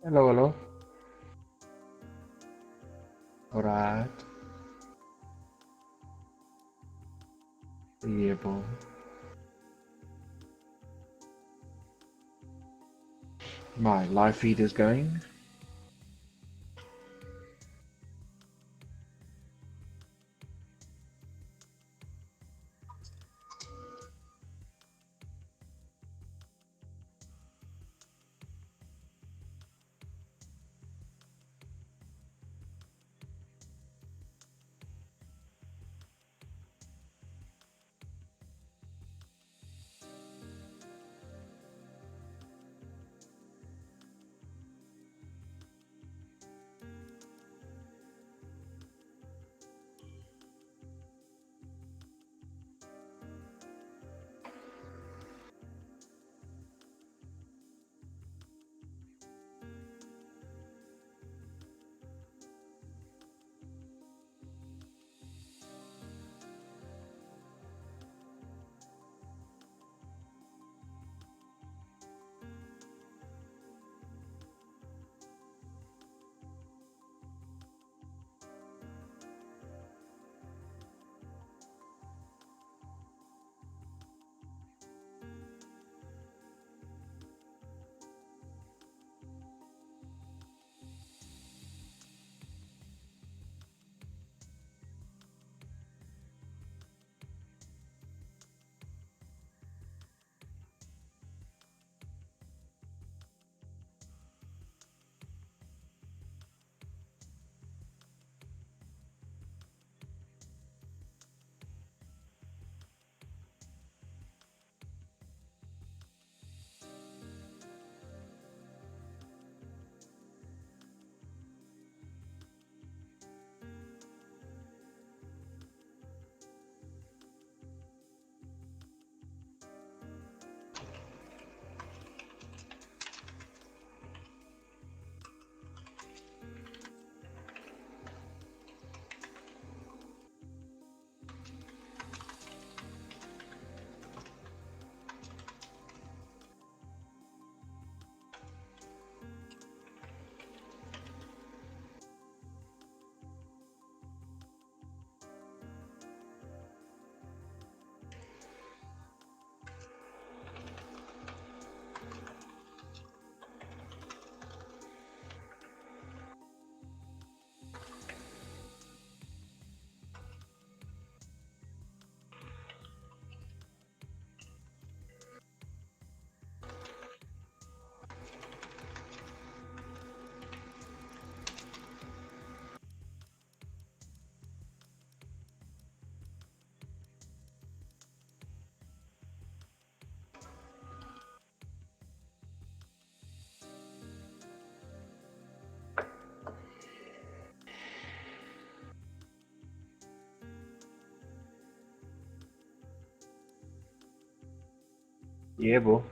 Hello, hello. Alright. Yeah, boy. My live feed is going. Yeah, boy.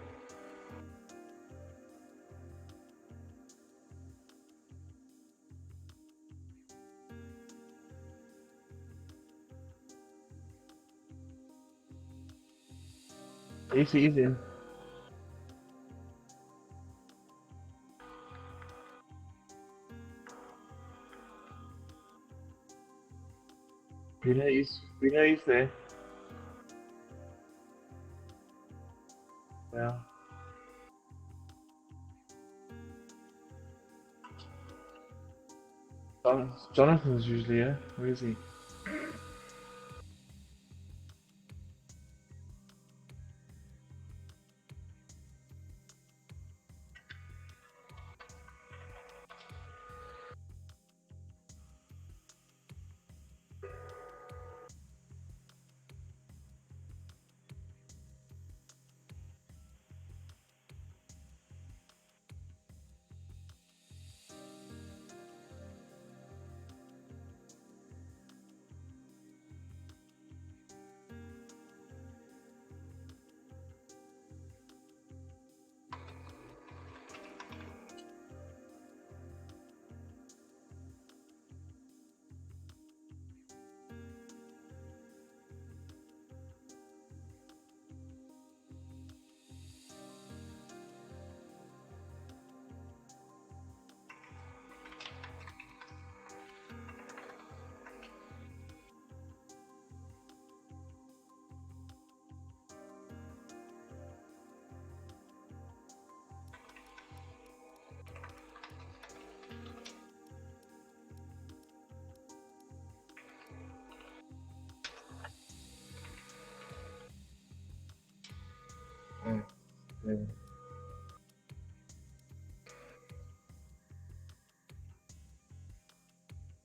Easy, easy. Wieder easy. Yeah. Jonathan's usually here. Where is he?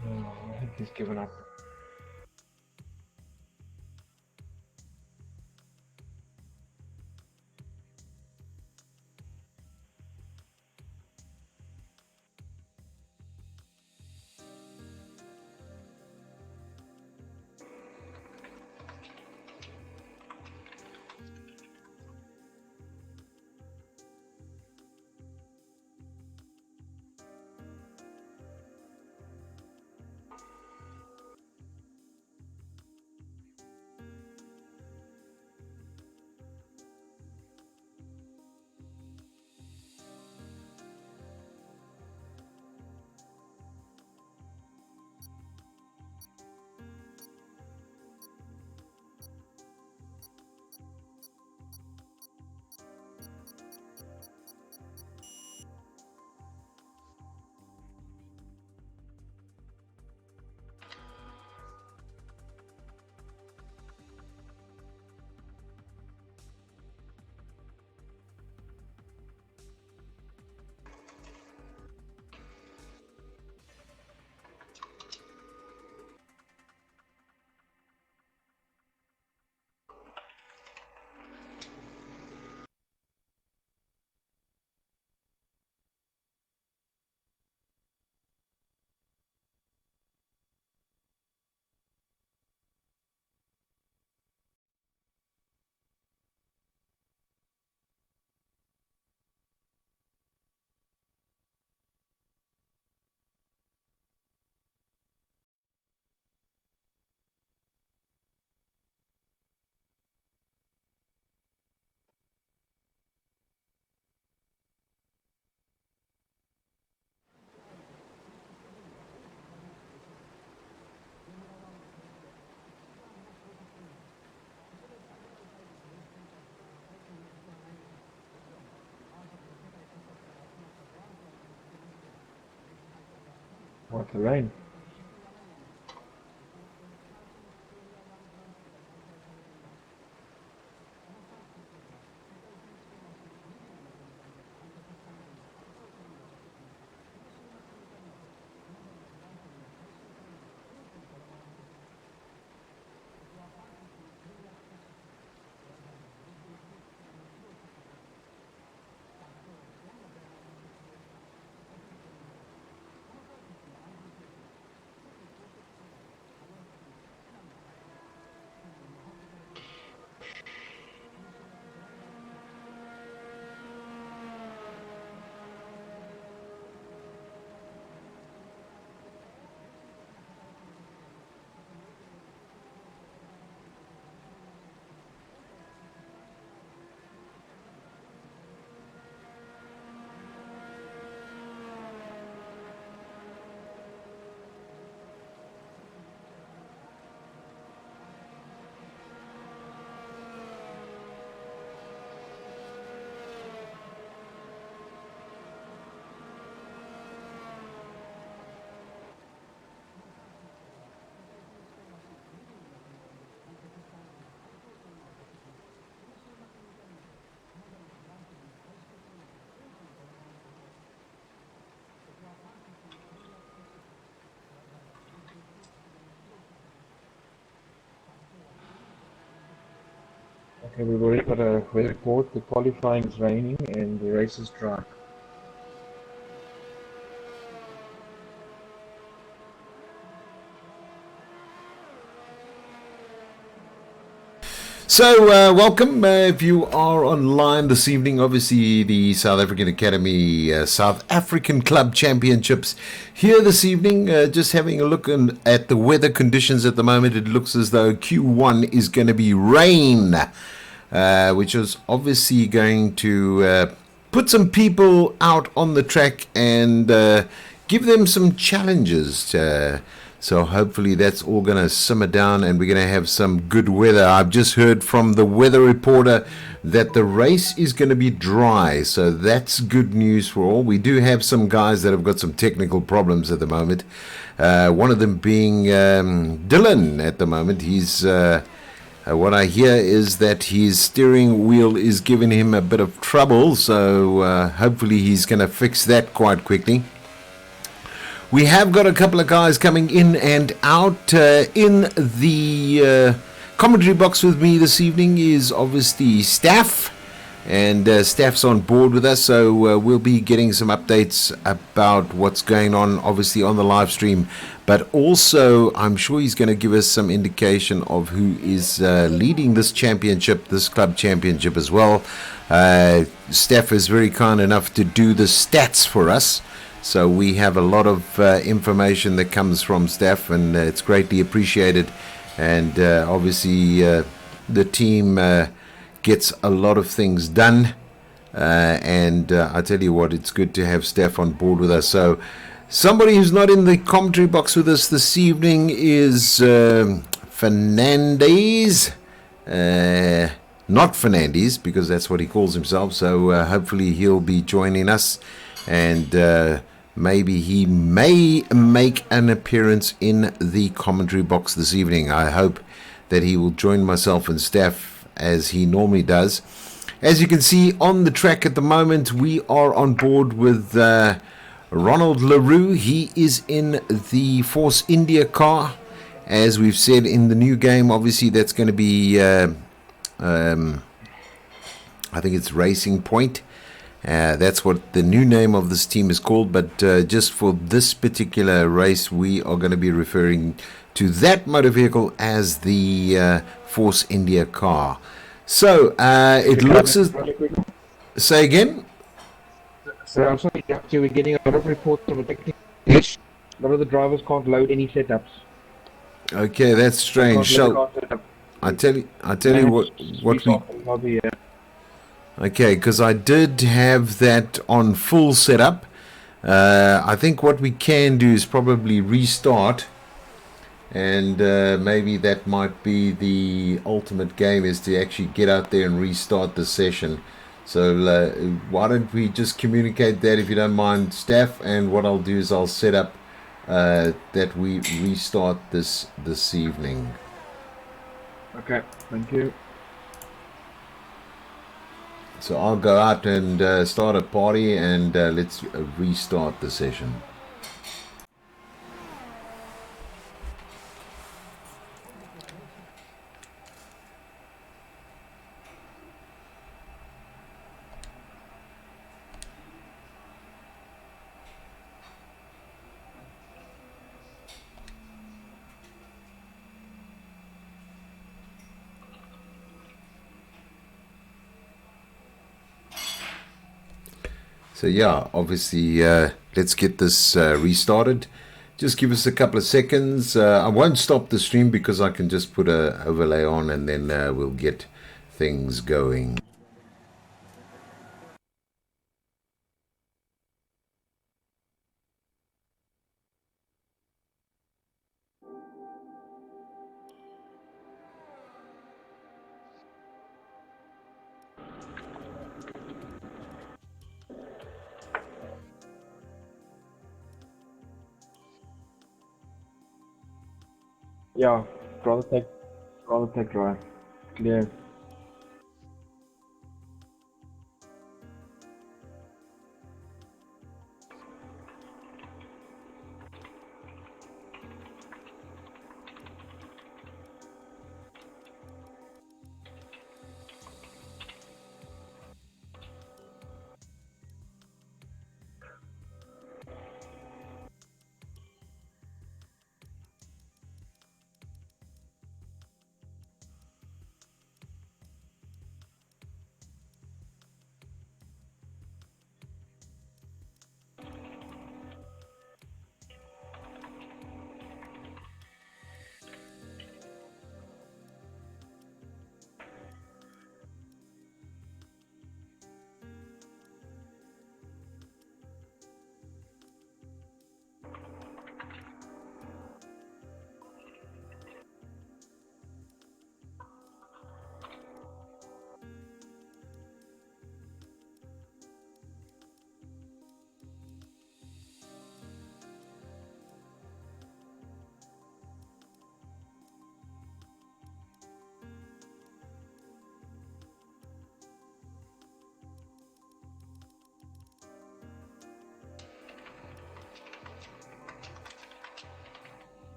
I think he's given up. What the rain? Okay, we've already got a weather report. The qualifying is raining and the race is dry. So, welcome. If you are online this evening, obviously the South African Academy South African Club Championships here this evening. Just having a look at the weather conditions at the moment. It looks as though Q1 is going to be rain, which is obviously going to put some people out on the track and give them some challenges. So hopefully that's all going to simmer down and we're going to have some good weather. I've just heard from the weather reporter that the race is going to be dry. So that's good news for all. We do have some guys that have got some technical problems at the moment. One of them being Dylan at the moment. He's What I hear is that his steering wheel is giving him a bit of trouble, so hopefully he's going to fix that quite quickly. We have got a couple of guys coming in and out. In the commentary box with me this evening is obviously Staff, and Staff's on board with us, so we'll be getting some updates about what's going on, obviously on the live stream, but also I'm sure he's going to give us some indication of who is leading this championship, this club championship as well. Staff is very kind enough to do the stats for us. So we have a lot of information that comes from Staff, and it's greatly appreciated. And obviously the team gets a lot of things done. And I tell you what, it's good to have Staff on board with us. So somebody who's not in the commentary box with us this evening is Fernandez. Not Fernandez, because that's what he calls himself. So hopefully he'll be joining us. And maybe he may make an appearance in the commentary box this evening. I hope that he will join myself and Staff as he normally does. As you can see on the track at the moment, we are on board with Ronald LaRue. He is in the Force India car. As we've said in the new game, obviously that's going to be, I think it's Racing Point. That's what the new name of this team is called, but just for this particular race, we are going to be referring to that motor vehicle as the Force India car. So it looks as... Say again? So I'm sorry, we're getting a lot of reports of a technical glitch. A lot of the drivers can't load any setups. Okay, that's strange. So I tell you what we... Okay, because I did have that on full setup. I think what we can do is probably restart, and maybe that might be the ultimate game, is to actually get out there and restart the session. So why don't we just communicate that, if you don't mind, Staff, and what I'll do is I'll set up that we restart this evening. Okay, thank you. So I'll go out and start a party, and let's restart the session. So yeah, obviously let's get this restarted. Just give us a couple of seconds. I won't stop the stream because I can just put a overlay on, and then we'll get things going. Yeah, rather take drive. Clear.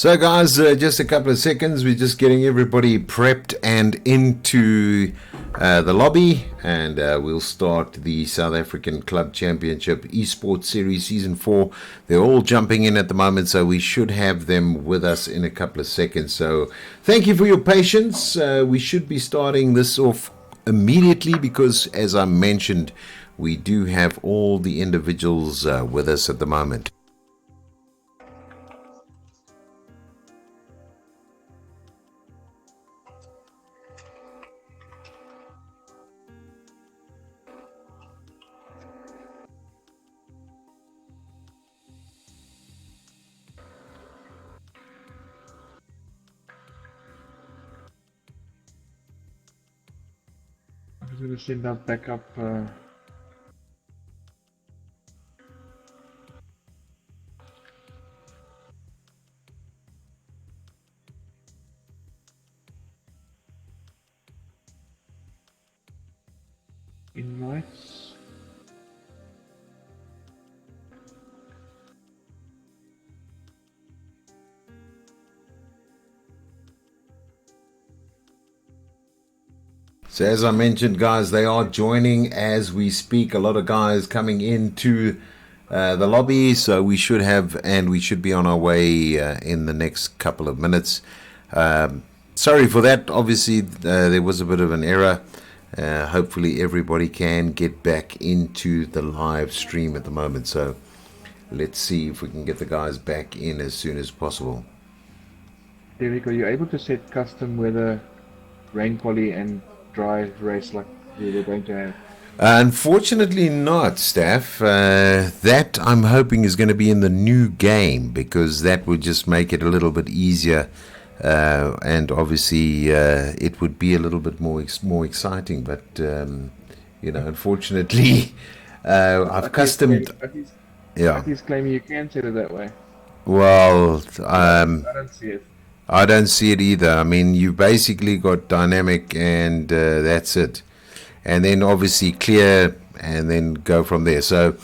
So, guys, just a couple of seconds. We're just getting everybody prepped and into the lobby, and we'll start the South African Club Championship Esports Series Season 4. They're all jumping in at the moment, so we should have them with us in a couple of seconds. So, thank you for your patience. We should be starting this off immediately because, as I mentioned, we do have all the individuals with us at the moment. I'm just going to send our backup. Invites. So as I mentioned, guys, they are joining as we speak. A lot of guys coming into the lobby, so we should be on our way in the next couple of minutes. Sorry for that. Obviously, there was a bit of an error. Hopefully, everybody can get back into the live stream at the moment. So let's see if we can get the guys back in as soon as possible. Derek, are you able to set custom weather, rain poly, and dry race like we were going to have? Unfortunately not, Staff. That I'm hoping is going to be in the new game because that would just make it a little bit easier, and obviously it would be a little bit more exciting. But unfortunately, I've customed. Yeah. He's claiming you can set it that way. Well, I don't see it. I don't see it either. I mean, you basically got dynamic, and that's it. And then obviously clear, and then go from there. So,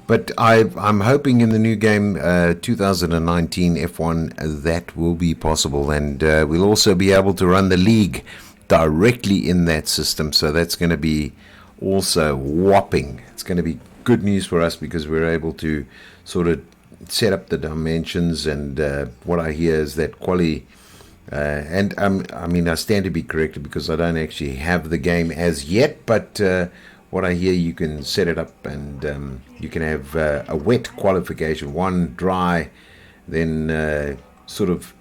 but I'm hoping in the new game 2019 F1 that will be possible, and we'll also be able to run the league directly in that system. So that's going to be also whopping. It's going to be good news for us because we're able to sort of set up the dimensions, and what I hear is that quality. And I mean, I stand to be corrected because I don't actually have the game as yet. But what I hear, you can set it up, and you can have a wet qualification, one dry, then sort of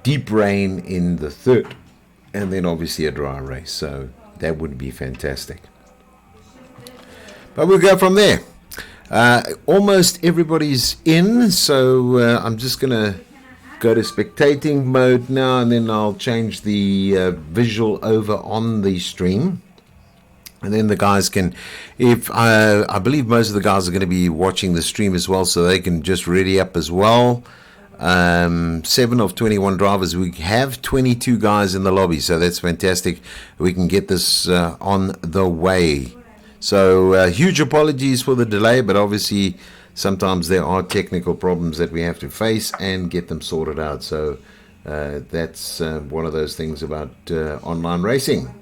deep rain in the third, and then obviously a dry race. So that would be fantastic. But we'll go from there. Almost everybody's in, so I'm just going to go to spectating mode now, and then I'll change the visual over on the stream, and then the guys can, if I believe most of the guys are going to be watching the stream as well, so they can just ready up as well. 7 of 21 drivers. We have 22 guys in the lobby, so that's fantastic. We can get this on the way. So huge apologies for the delay, but obviously sometimes there are technical problems that we have to face and get them sorted out. So that's one of those things about online racing.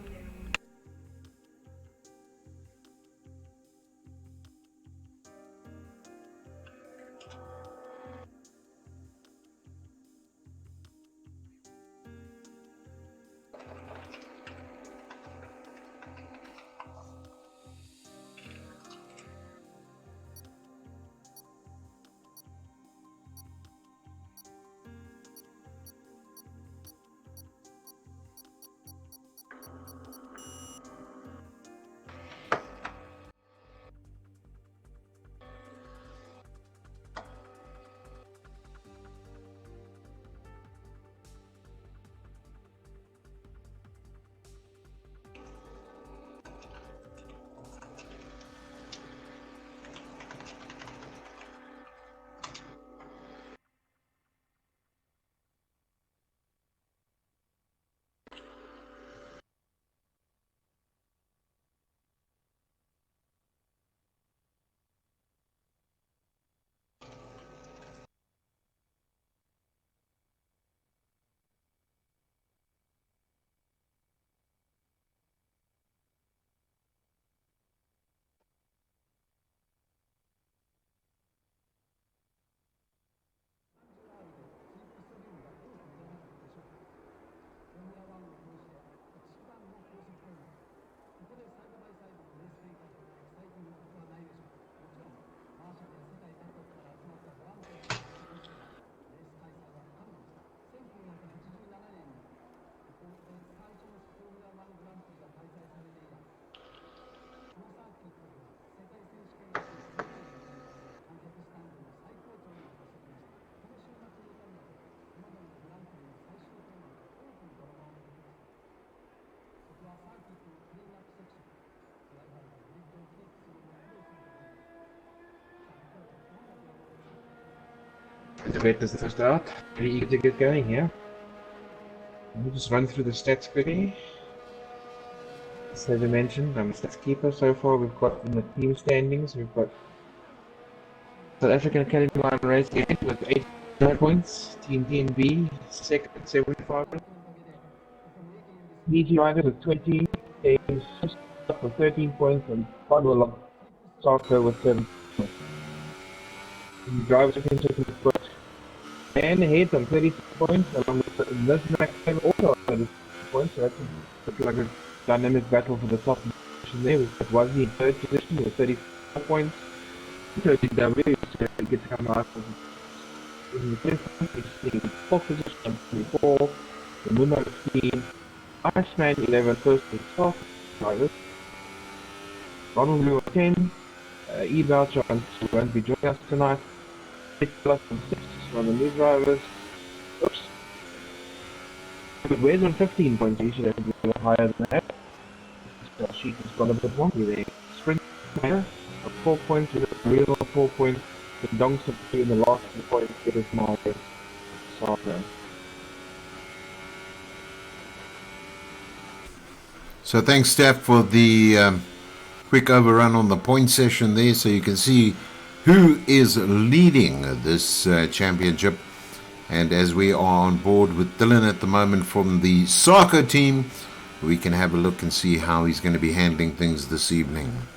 The vet is the first out. Pretty eager to get going here. Let me just run through the stats quickly. As I mentioned, I'm a stats keeper so far. We've got in the team standings, we've got South African Academy Line Race with 8 points. Team DNB second at 75. DG Riders with 20. James with 13 points and Podwell Soccer with 7 points. In the Drivers Championship, we've got Man ahead on 36 points, along with this Max also on 36 points. So that's like a dynamic battle for the top position there. We've got Wazzy in third position with 34 points. 30W gets to come out in the fifth position, in fourth position on 24. The Moonlight 15. Iceman 11, first and 12th drivers. Ronald Blue 10. E-Voucher won't be joining us tonight. 6 plus and 6 from the new drivers. Oops. But where's on 15 points? You should have to be a little higher than that. The sheet has got a bit wonky there. Sprint Mayor, 4 points with a real 4 points. The Donks have 2 in the last 2 points. Get us more soccer. So thanks, Steph, for the quick overrun on the point session there, so you can see who is leading this championship. And as we are on board with Dylan at the moment from the soccer team, we can have a look and see how he's going to be handling things this evening.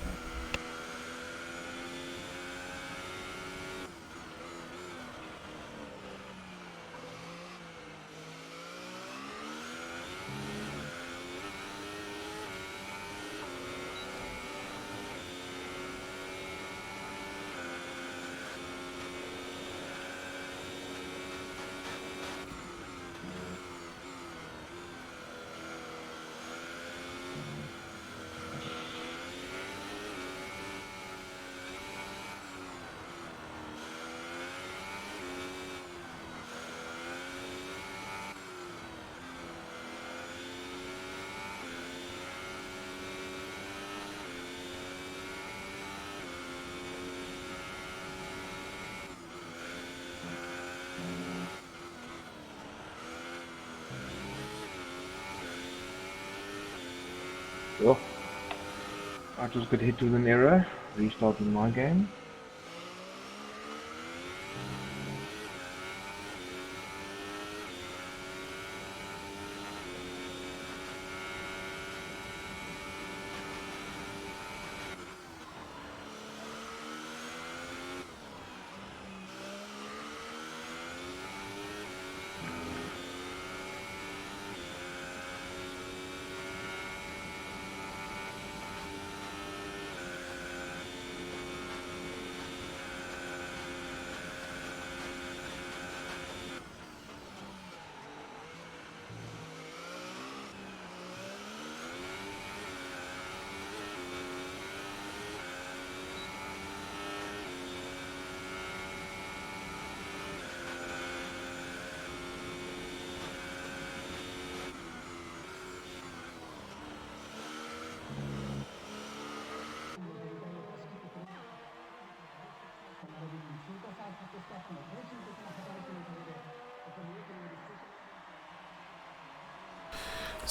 Oh, I just got hit with an error, restarting my game.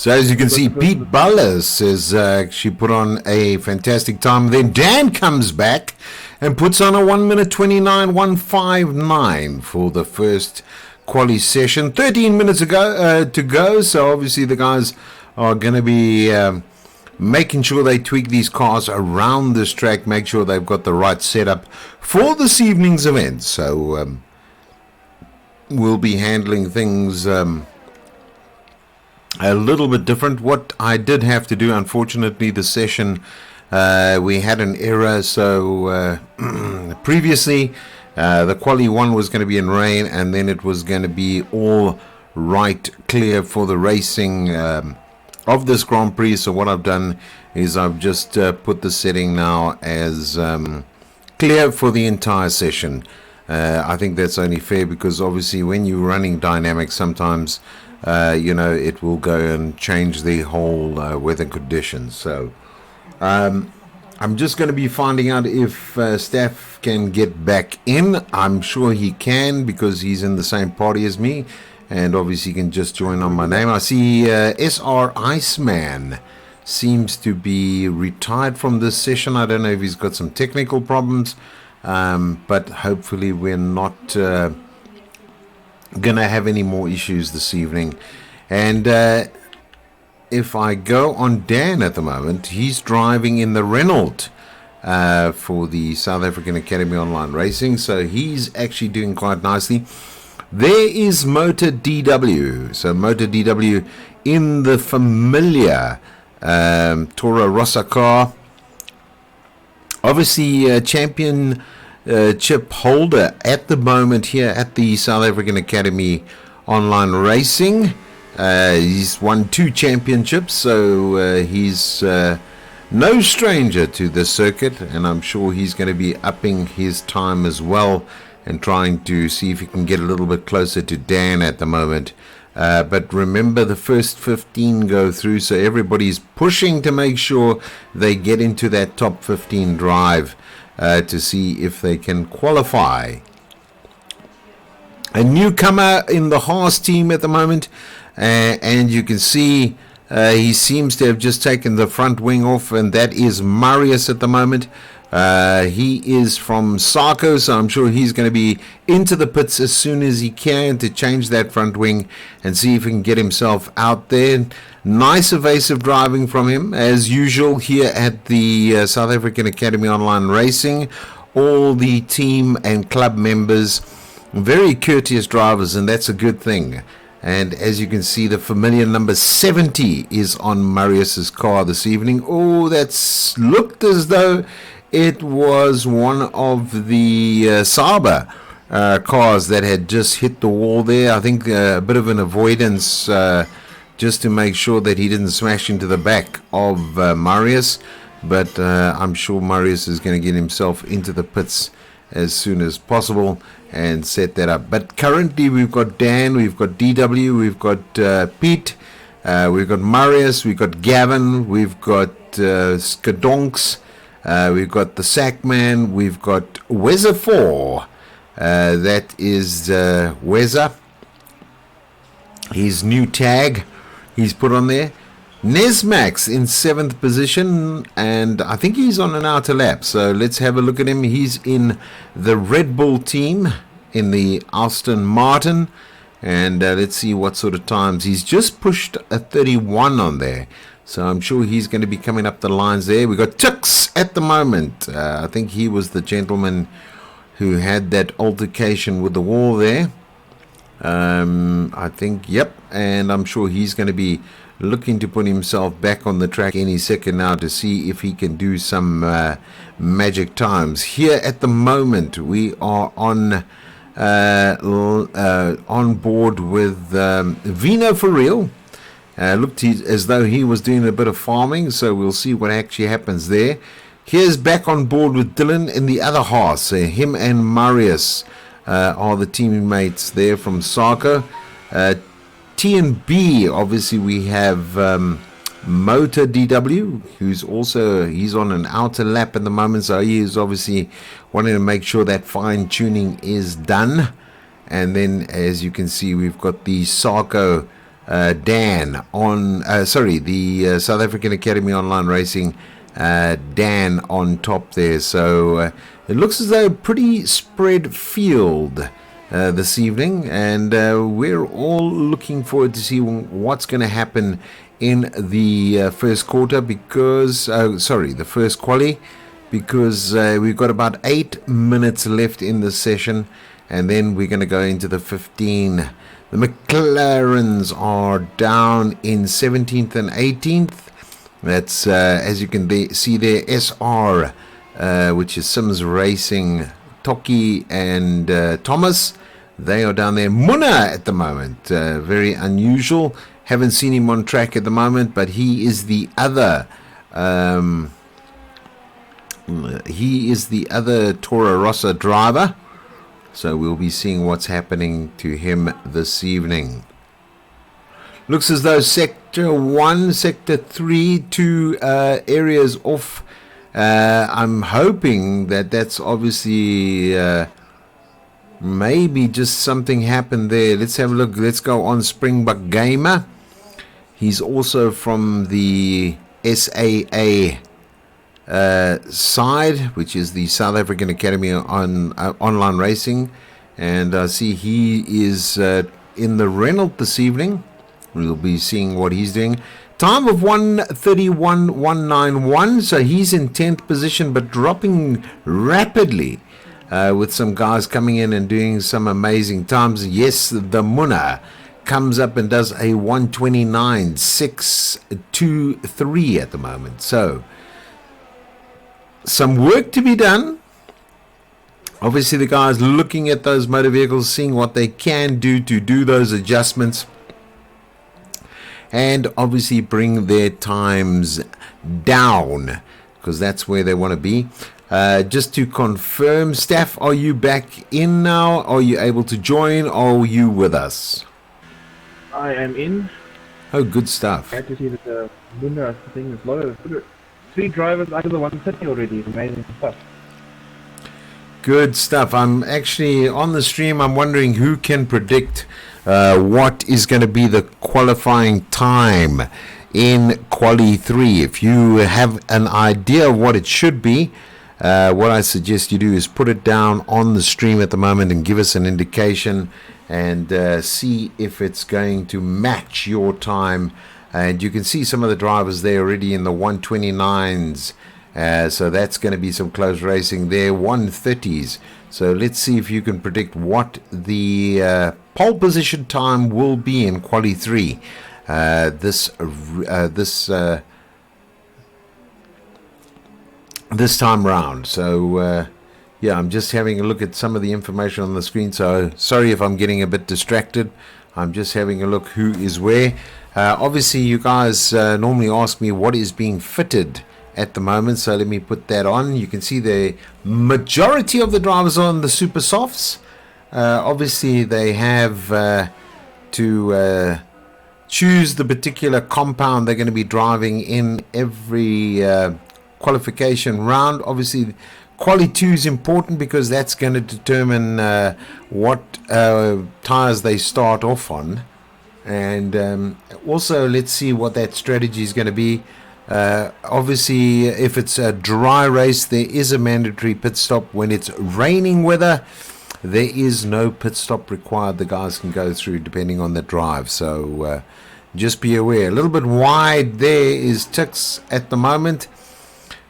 So as you can see, Pete Ballas says she put on a fantastic time. Then Dan comes back and puts on a 1 minute 29.159 for the first quali session. 13 minutes ago to go. So obviously the guys are going to be making sure they tweak these cars around this track, make sure they've got the right setup for this evening's event. So we'll be handling things a little bit different. What I did have to do, unfortunately, the session we had an error. So previously the quali 1 was going to be in rain, and then it was going to be all right clear for the racing of this Grand Prix. So what I've done is I've just put the setting now as clear for the entire session. I think that's only fair, because obviously when you're running dynamics, sometimes it will go and change the whole weather conditions. So I'm just going to be finding out if Staff can get back in. I'm sure he can because he's in the same party as me. And obviously he can just join on my name. I see SR Iceman seems to be retired from this session. I don't know if he's got some technical problems. But hopefully we're not going to have any more issues this evening. And if I go on Dan at the moment, he's driving in the Renault for the South African Academy Online Racing, so he's actually doing quite nicely. There is Motor DW. So Motor DW in the familiar Toro Rosso car. Obviously, championship holder at the moment here at the South African Academy Online Racing. He's won 2 championships, so he's no stranger to the circuit, and I'm sure he's going to be upping his time as well and trying to see if he can get a little bit closer to Dan at the moment. But remember, the first 15 go through, so everybody's pushing to make sure they get into that top 15 drive to see if they can qualify. A newcomer in the Haas team at the moment, and you can see he seems to have just taken the front wing off, and that is Marius at the moment. He is from SAAOLR, so I'm sure he's going to be into the pits as soon as he can to change that front wing and see if he can get himself out there. Nice evasive driving from him, as usual here at the South African Academy Online Racing. All the team and club members, very courteous drivers, and that's a good thing. And as you can see, the familiar number 70 is on Marius's car this evening. Oh, that's looked as though it was one of the Sauber cars that had just hit the wall there. I think a bit of an avoidance just to make sure that he didn't smash into the back of Marius. But I'm sure Marius is going to get himself into the pits as soon as possible and set that up. But currently we've got Dan, we've got DW, we've got Pete, we've got Marius, we've got Gavin, we've got Skadonks, we've got the Sackman, we've got Weza 4, that is Weza, his new tag he's put on there. Nesmax in 7th position, and I think he's on an outer lap, so let's have a look at him. He's in the Red Bull team in the Aston Martin, and let's see what sort of times. He's just pushed a 31 on there, so I'm sure he's going to be coming up the lines there. We've got Tux at the moment. I think he was the gentleman who had that altercation with the wall there. I think, yep, and I'm sure he's going to be looking to put himself back on the track any second now to see if he can do some magic times. Here at the moment we are on board with Vino for real. Looked as though he was doing a bit of farming, so we'll see what actually happens there. Here's back on board with Dylan in the other horse. Him and Marius are the teammates there from SAAOLR. T and B, obviously we have Motor DW, who's also, he's on an outer lap at the moment, so he is obviously wanting to make sure that fine tuning is done. And then as you can see, we've got the SAAOLR Dan on, the South African Academy Online Racing Dan on top there. So it looks as though a pretty spread field this evening, and we're all looking forward to see what's going to happen in the first quarter, because the first quali, because we've got about 8 minutes left in the session, and then we're going to go into the 15. The McLarens are down in 17th and 18th. That's as you can see there, SR, which is Sims Racing, Toki and Thomas. They are down there. Munna at the moment, very unusual. Haven't seen him on track at the moment, but he is the other. He is the other Toro Rosso driver. So we'll be seeing what's happening to him this evening. Looks as though Sector 1, Sector 3, 2 areas off I'm hoping that that's obviously maybe just something happened there. Let's have a look. Let's go on Springbok Gamer. He's also from the SAA side, which is the South African Academy on Online Racing. And I see he is in the Renault this evening. We'll be seeing what he's doing. Time of 1:31.191, so he's in 10th position, but dropping rapidly with some guys coming in and doing some amazing times. Yes, the Munna comes up and does a 1:29.623 at the moment. So, some work to be done. Obviously, the guys looking at those motor vehicles, seeing what they can do to do those adjustments, and obviously bring their times down, because that's where they want to be. Just to confirm, Staff, are you back in now? Are you able to join? Or are you with us? I am in. Oh, good stuff. Glad to see that the Luna thing is loaded. 3 drivers out of the 130 already. Amazing stuff. Good stuff. I'm actually on the stream. I'm wondering who can predict what is going to be the qualifying time in Quali 3. If you have an idea of what it should be, what I suggest you do is put it down on the stream at the moment and give us an indication, and see if it's going to match your time. And you can see some of the drivers there already in the 129s. So that's going to be some close racing there. 130s. So let's see if you can predict what the pole position time will be in Quali 3 this time round. So yeah, I'm just having a look at some of the information on the screen. So sorry if I'm getting a bit distracted. I'm just having a look who is where. Obviously, you guys normally ask me what is being fitted at the moment, so let me put that on. You can see the majority of the drivers are on the super softs. Obviously, they have to choose the particular compound they're going to be driving in every qualification round. Obviously, Quali 2 is important because that's going to determine what tires they start off on. And also, let's see what that strategy is going to be. Obviously, if it's a dry race, there is a mandatory pit stop. When it's raining weather, there is no pit stop required. The guys can go through depending on the drive. So just be aware. A little bit wide there is Tix at the moment.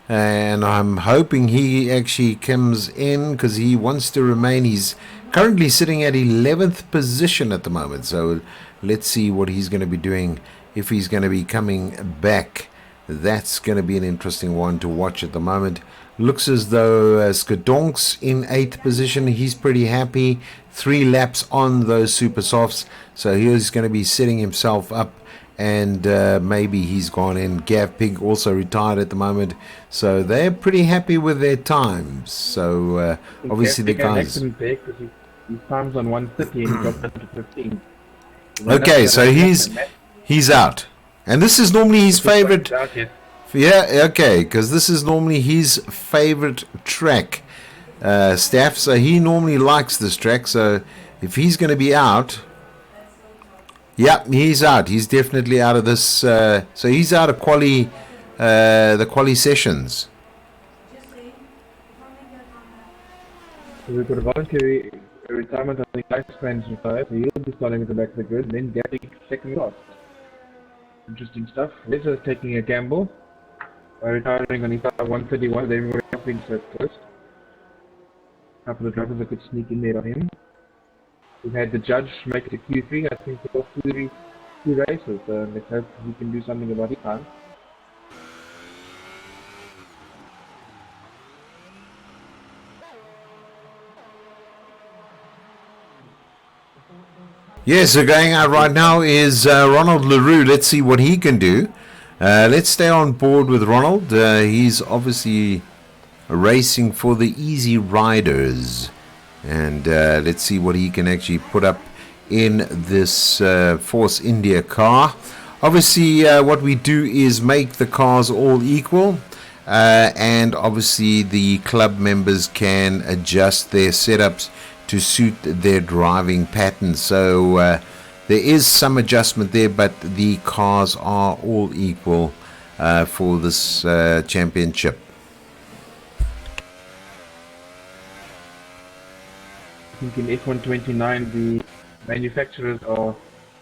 And I'm hoping he actually comes in because he wants to remain. He's currently sitting at 11th position at the moment. So let's see what he's going to be doing, if he's going to be coming back. That's going to be an interesting one to watch at the moment. Looks as though Skadonk's in 8th position. He's pretty happy. 3 laps on those super softs. So he's going to be setting himself up. And maybe he's gone in. Gav Pig also retired at the moment. So they're pretty happy with their times. So obviously the guys... His time's on 130 and he got down to 15. Okay, so he's out. And this is normally his favorite. Yeah, okay, because this is normally his favorite track, Staff. So he normally likes this track. So if he's going to be out, yeah, he's out. He's definitely out of this. So he's out of the quali sessions. So we've got a voluntary retirement on the lifespan retired. So he'll be starting at the back of the grid, and then getting second class. Interesting stuff. Laser is taking a gamble by retiring on his 131. Everybody else being so close. A couple of drivers that could sneak in there on him. We've had the judge make it a Q3, I think, for all 2 races. Let's hope he can do something about his time. Yes, so going out right now is Ronald LaRue. Let's see what he can do. Let's stay on board with Ronald. He's obviously racing for the Easy Riders. And let's see what he can actually put up in this Force India car. Obviously, what we do is make the cars all equal. and obviously the club members can adjust their setups to suit their driving pattern. So there is some adjustment there, but the cars are all equal for this championship. I think in F129 the manufacturers are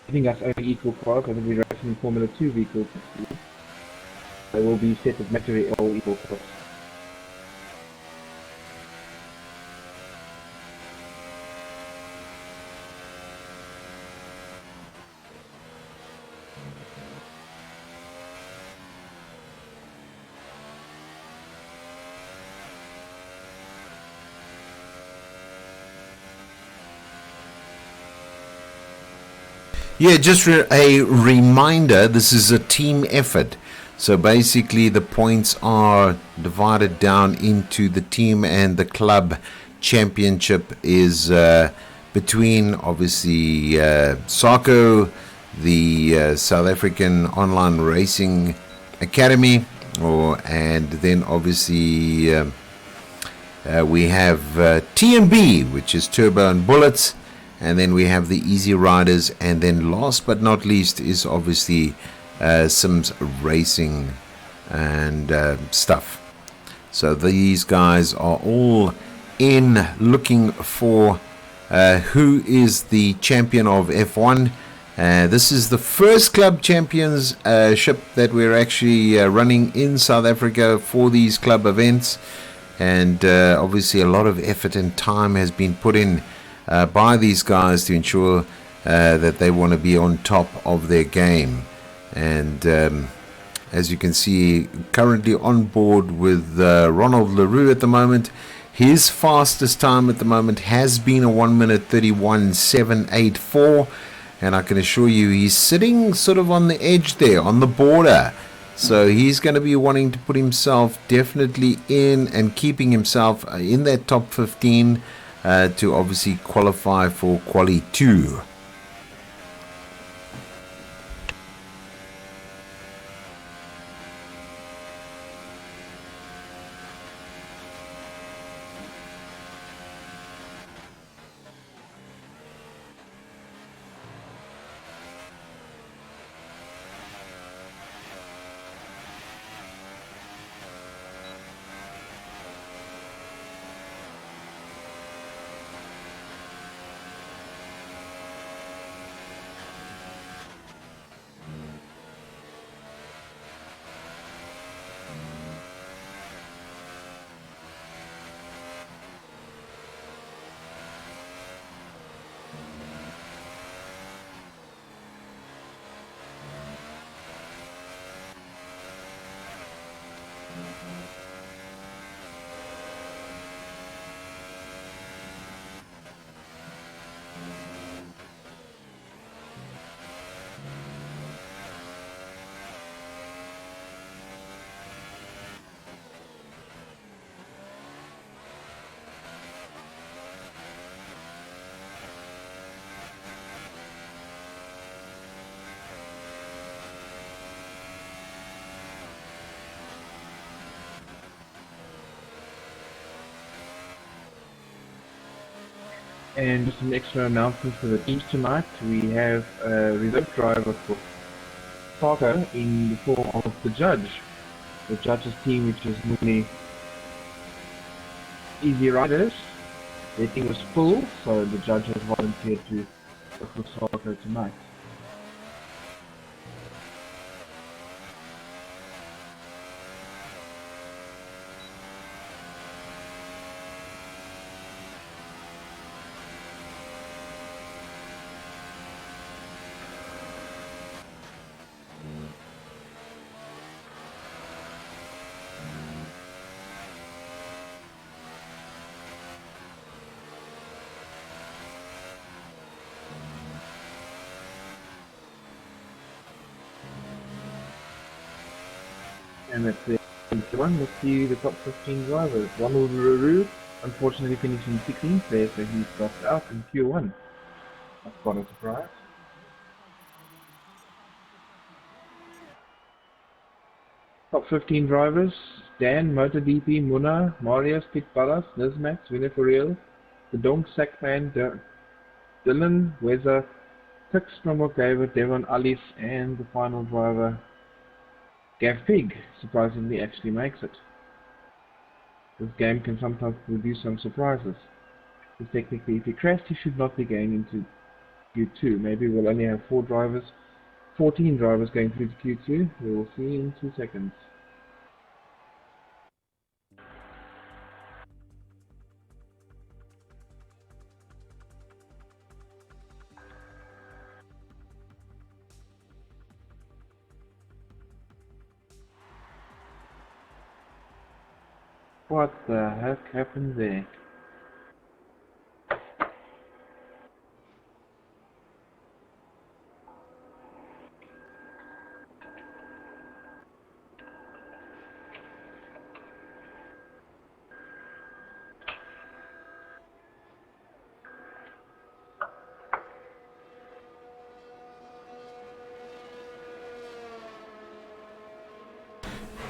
giving us only equal cars. I think we're racing in Formula 2 vehicles. They will be set at materially all equal cars. Yeah, just a reminder, this is a team effort. So basically the points are divided down into the team and the club. Championship is between obviously SAAOLR, the South African Online Racing Academy, and then obviously we have TMB, which is Turbo and Bullets. And then we have the Easy Riders, and then last but not least is obviously Sims Racing and stuff. So these guys are all in looking for who is the champion of F1. This is the first club championship that we're actually running in South Africa for these club events, and obviously a lot of effort and time has been put in by these guys to ensure that they want to be on top of their game. And as you can see, currently on board with Ronald LaRue at the moment. His fastest time at the moment has been a 1 minute 31.784, and I can assure you he's sitting sort of on the edge there, on the border. So he's going to be wanting to put himself definitely in and keeping himself in that top 15 to obviously qualify for Quali 2. And just an extra announcement for the teams tonight. We have a reserve driver for SAAOLR in the form of the judge. The judge's team, which is normally Easy Riders. Their team was full, so the judge has volunteered to work for SAAOLR tonight. And that's the one. Let's see the top 15 drivers. Ronald LaRue, unfortunately finishing 16th there, so he's dropped out in Q1. That's quite a surprise. Top 15 drivers: Dan, MotoDP, Muna, Marius, Pit Ballas, Nismax, Winner for Real, the Donk, Sackman, Dylan, Weza, Tix, Stromberg, David, Devon, Alice, and the final driver, Gav Pig, surprisingly actually makes it. This game can sometimes produce some surprises. Because technically, if he crashed, he should not be going into Q2. Maybe we'll only have 14 drivers going through to Q2. We will see in 2 seconds. What the heck happened there?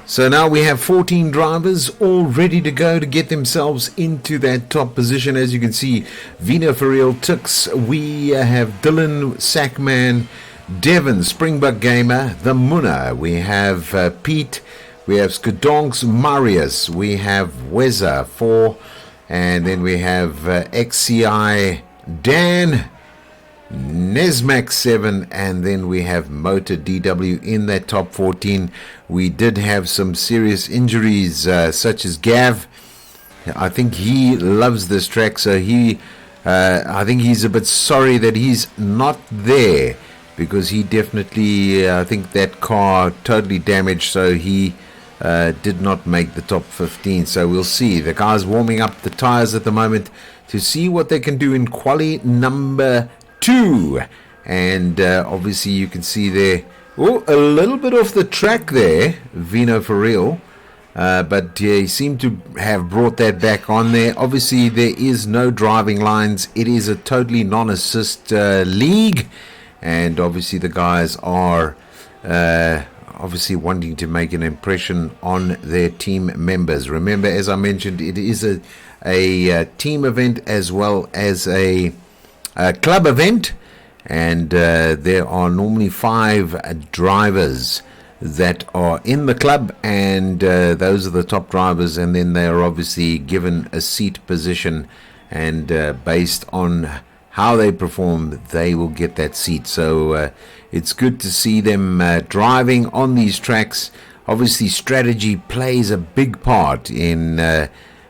So now we have 14 drivers all ready to go to get themselves into that top position. As you can see, Vina for Real, Tux, we have Dylan, Sackman, Devon, Springbok Gamer, the Muna, we have Pete, we have Skadonks, Marius, we have Weza 4, and then we have XCI, Dan, Nesmax 7, and then we have Motor DW in that top 14. We did have some serious injuries, such as Gav. I think he loves this track, so I think he's a bit sorry that he's not there, because he definitely, I think that car totally damaged, so he did not make the top 15. So we'll see. The guys warming up the tires at the moment to see what they can do in quali number 2, and obviously you can see there, a little bit off the track there, Vino for Real, but he seemed to have brought that back on there. Obviously there is no driving lines, it is a totally non-assist league, and obviously the guys are obviously wanting to make an impression on their team members. Remember, as I mentioned, it is a team event as well as a club event, and there are normally 5 drivers that are in the club, and those are the top drivers, and then they are obviously given a seat position, and based on how they perform, they will get that seat. So it's good to see them driving on these tracks. Obviously strategy plays a big part in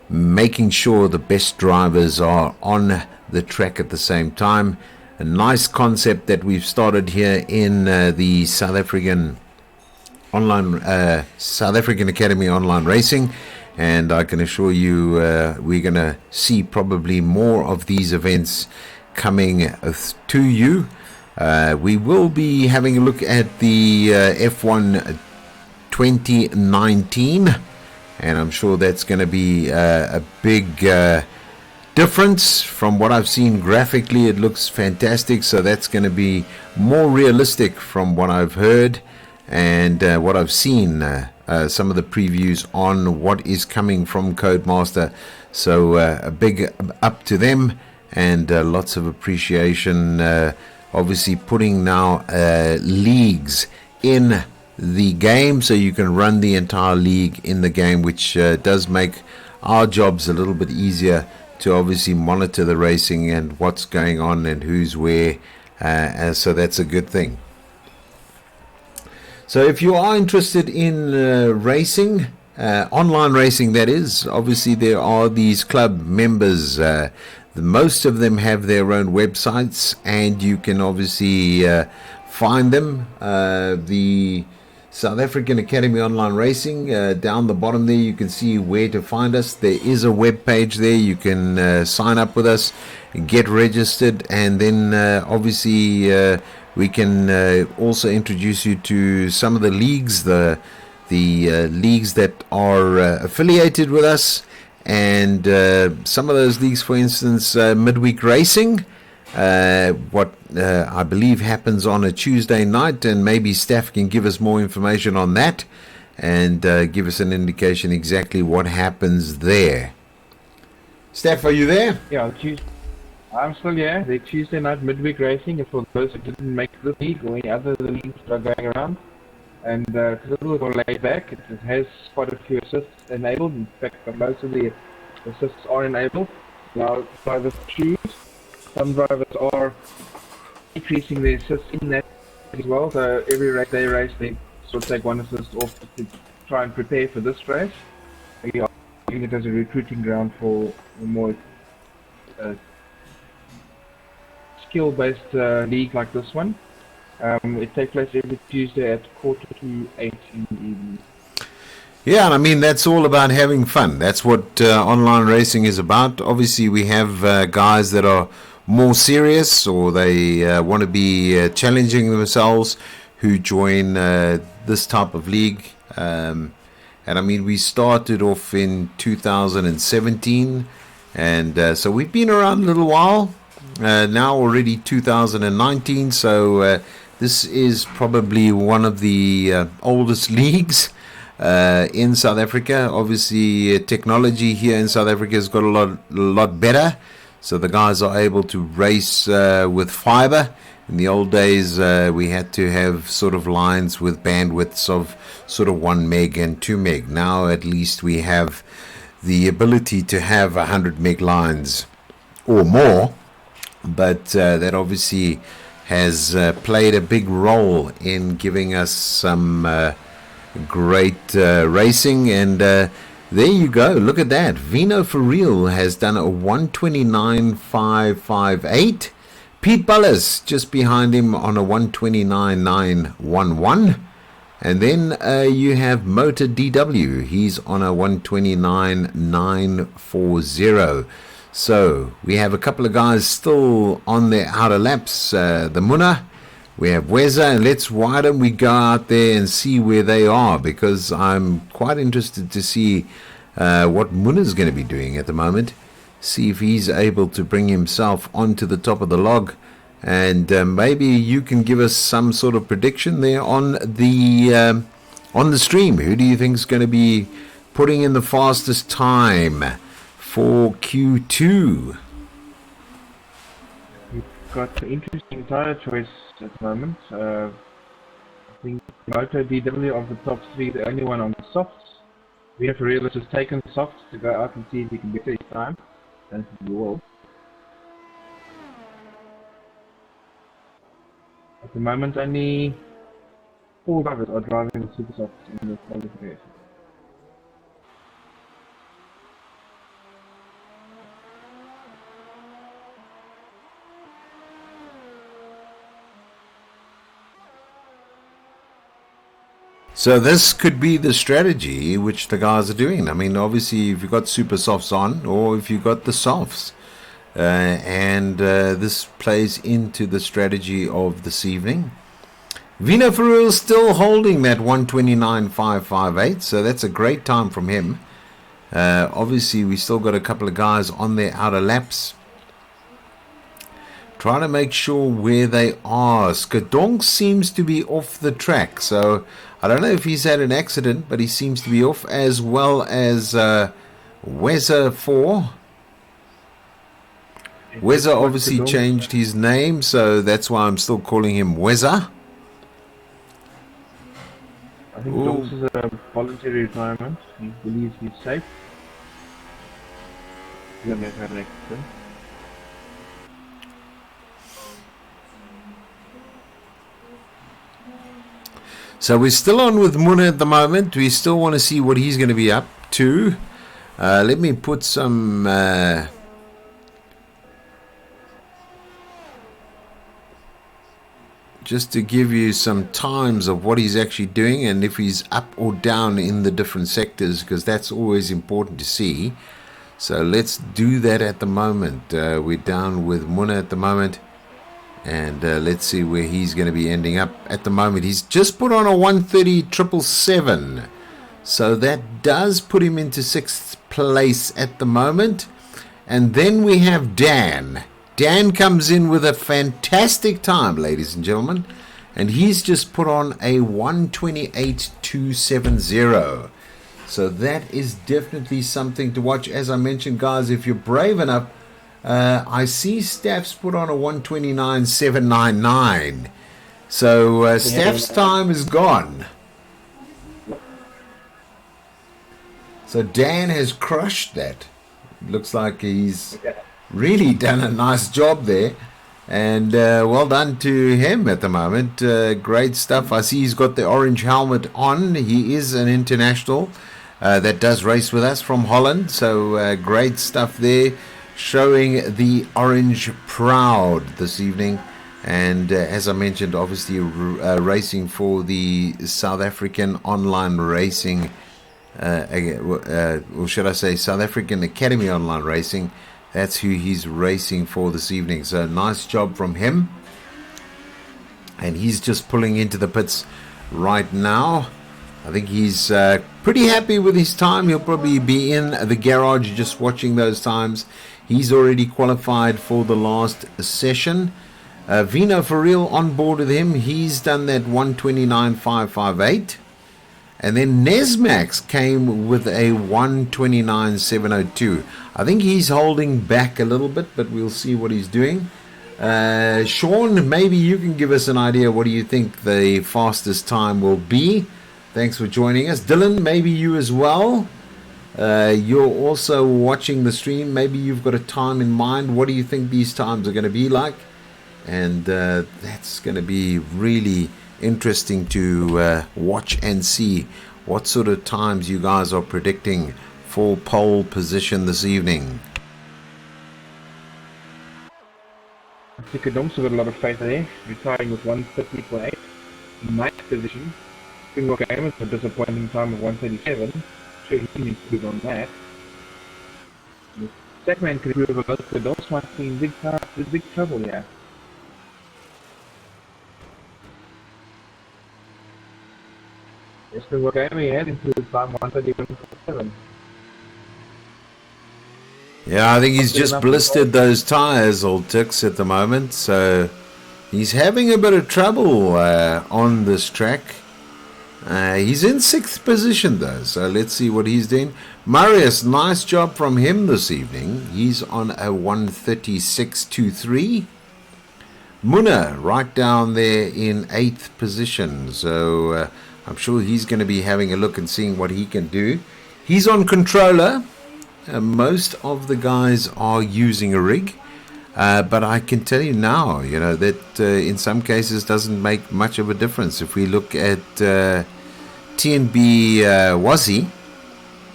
making sure the best drivers are on the track at the same time. A nice concept that we've started here in the South African Academy Online Racing, and I can assure you we're going to see probably more of these events coming to you. We will be having a look at the F1 2019, and I'm sure that's going to be a big difference. From what I've seen graphically, it looks fantastic, so that's going to be more realistic from what I've heard and what I've seen, some of the previews on what is coming from Codemaster. So a big up to them, and lots of appreciation. Obviously putting now leagues in the game, so you can run the entire league in the game, which does make our jobs a little bit easier to obviously monitor the racing and what's going on and who's where, so that's a good thing. So if you are interested in racing, online racing that is, obviously there are these club members. Most of them have their own websites, and you can obviously find them. The South African Academy Online Racing, down the bottom there you can see where to find us. There is a web page there. You can sign up with us, get registered, and then obviously we can also introduce you to some of the leagues, the leagues that are affiliated with us, and some of those leagues, for instance, midweek racing, what I believe happens on a Tuesday night, and maybe Steph can give us more information on that. and give us an indication exactly what happens there. Steph, are you there? Yeah, I'm still here. The Tuesday night midweek racing is for those who didn't make the league or any other leagues that are going around. And it's a little more laid back. It has quite a few assists enabled. In fact, most of the assists are enabled. Now drivers choose. Some drivers are increasing the assists in that as well. So every race they race, they sort of take one assist off to try and prepare for this race. We are using it as a recruiting ground for a more skill-based league like this one. It takes place every Tuesday at 7:45 in the evening. Yeah, and I mean, that's all about having fun. That's what online racing is about. Obviously, we have guys that are more serious, or they want to be challenging themselves, who join this type of league. And I mean, we started off in 2017, and so we've been around a little while. Now already 2019, so this is probably one of the oldest leagues in South Africa. Obviously, technology here in South Africa has got a lot better, so the guys are able to race with fiber. In the old days, we had to have sort of lines with bandwidths of sort of 1 meg and 2 meg. Now at least we have the ability to have 100 meg lines or more, but that obviously has played a big role in giving us some great racing. And there you go, look at that. Vino for real has done a 129.558. Pete Bullis just behind him on a 129.911. And then you have Motor DW, he's on a 129.940. So we have a couple of guys still on their outer laps. The Munna, we have Weza, and why don't we go out there and see where they are, because I'm quite interested to see what Munna's going to be doing at the moment. See if he's able to bring himself onto the top of the log, and maybe you can give us some sort of prediction there on the stream. Who do you think is going to be putting in the fastest time for Q2? We've got an interesting tyre choice at the moment. I think Moto DW of the top three, the only one on the softs. We have really just taken softs to go out and see if he can better his time. I don't think he will. At the moment, only 4 drivers are driving the super softs in the qualification. So this could be the strategy which the guys are doing. I mean, obviously, if you've got super softs on, or if you've got the softs, and this plays into the strategy of this evening. Vino Ferrell still holding that 129.558, so that's a great time from him. Obviously, we still got a couple of guys on their outer laps, trying to make sure where they are. Skadonk seems to be off the track, so I don't know if he's had an accident, but he seems to be off, as well as Weza 4. Weza obviously changed his name, so that's why I'm still calling him Weza. I think Donks is a voluntary retirement. He believes he's safe. He doesn't have an accident. So we're still on with Munna at the moment. We still want to see what he's going to be up to. Let me put some just to give you some times of what he's actually doing, and if he's up or down in the different sectors, because that's always important to see. So let's do that at the moment. We're down with Munna at the moment, and let's see where he's going to be ending up at the moment. He's just put on a 130.777, so that does put him into 6th place at the moment. And then we have Dan. Dan comes in with a fantastic time, ladies and gentlemen, and he's just put on a 128.270. So that is definitely something to watch. As I mentioned, guys, if you're brave enough, I see Staff's put on a 129.799. So Staff's time is gone. So Dan has crushed that. Looks like he's really done a nice job there. And well done to him at the moment. Great stuff. I see he's got the orange helmet on. He is an international that does race with us from Holland. So great stuff there. Showing the orange proud this evening. And as I mentioned, obviously racing for the South African online racing, or should I say South African Academy Online Racing. That's who he's racing for this evening. So nice job from him. And he's just pulling into the pits right now. I think he's pretty happy with his time. He'll probably be in the garage just watching those times. He's already qualified for the last session. Vino for real on board with him. He's done that 129.558. And then Nesmax came with a 129.702. I think he's holding back a little bit, but we'll see what he's doing. Sean, maybe you can give us an idea. What do you think the fastest time will be? Thanks for joining us. Dylan, maybe you as well. You're also watching the stream. Maybe you've got a time in mind. What do you think these times are going to be like? And that's going to be really interesting to watch and see what sort of times you guys are predicting for pole position this evening. I think Adomso got a lot of faith there, retiring with 130.8 in ninth position. Springbok Amos a disappointing time of 137. Sure, he needs to improve on that. The Stackman could improve a lot, but Adomso might be in big trouble here. Springbok Amos had improved time 131.7. Yeah, I think he's just blistered those tires, old Tix, at the moment. So he's having a bit of trouble on this track. He's in 6th position, though. So let's see what he's doing. Marius, nice job from him this evening. He's on a 136.23. Muna, right down there in 8th position. So I'm sure he's going to be having a look and seeing what he can do. He's on controller. Most of the guys are using a rig, but I can tell you now, that in some cases doesn't make much of a difference. If we look at TNB Wazi,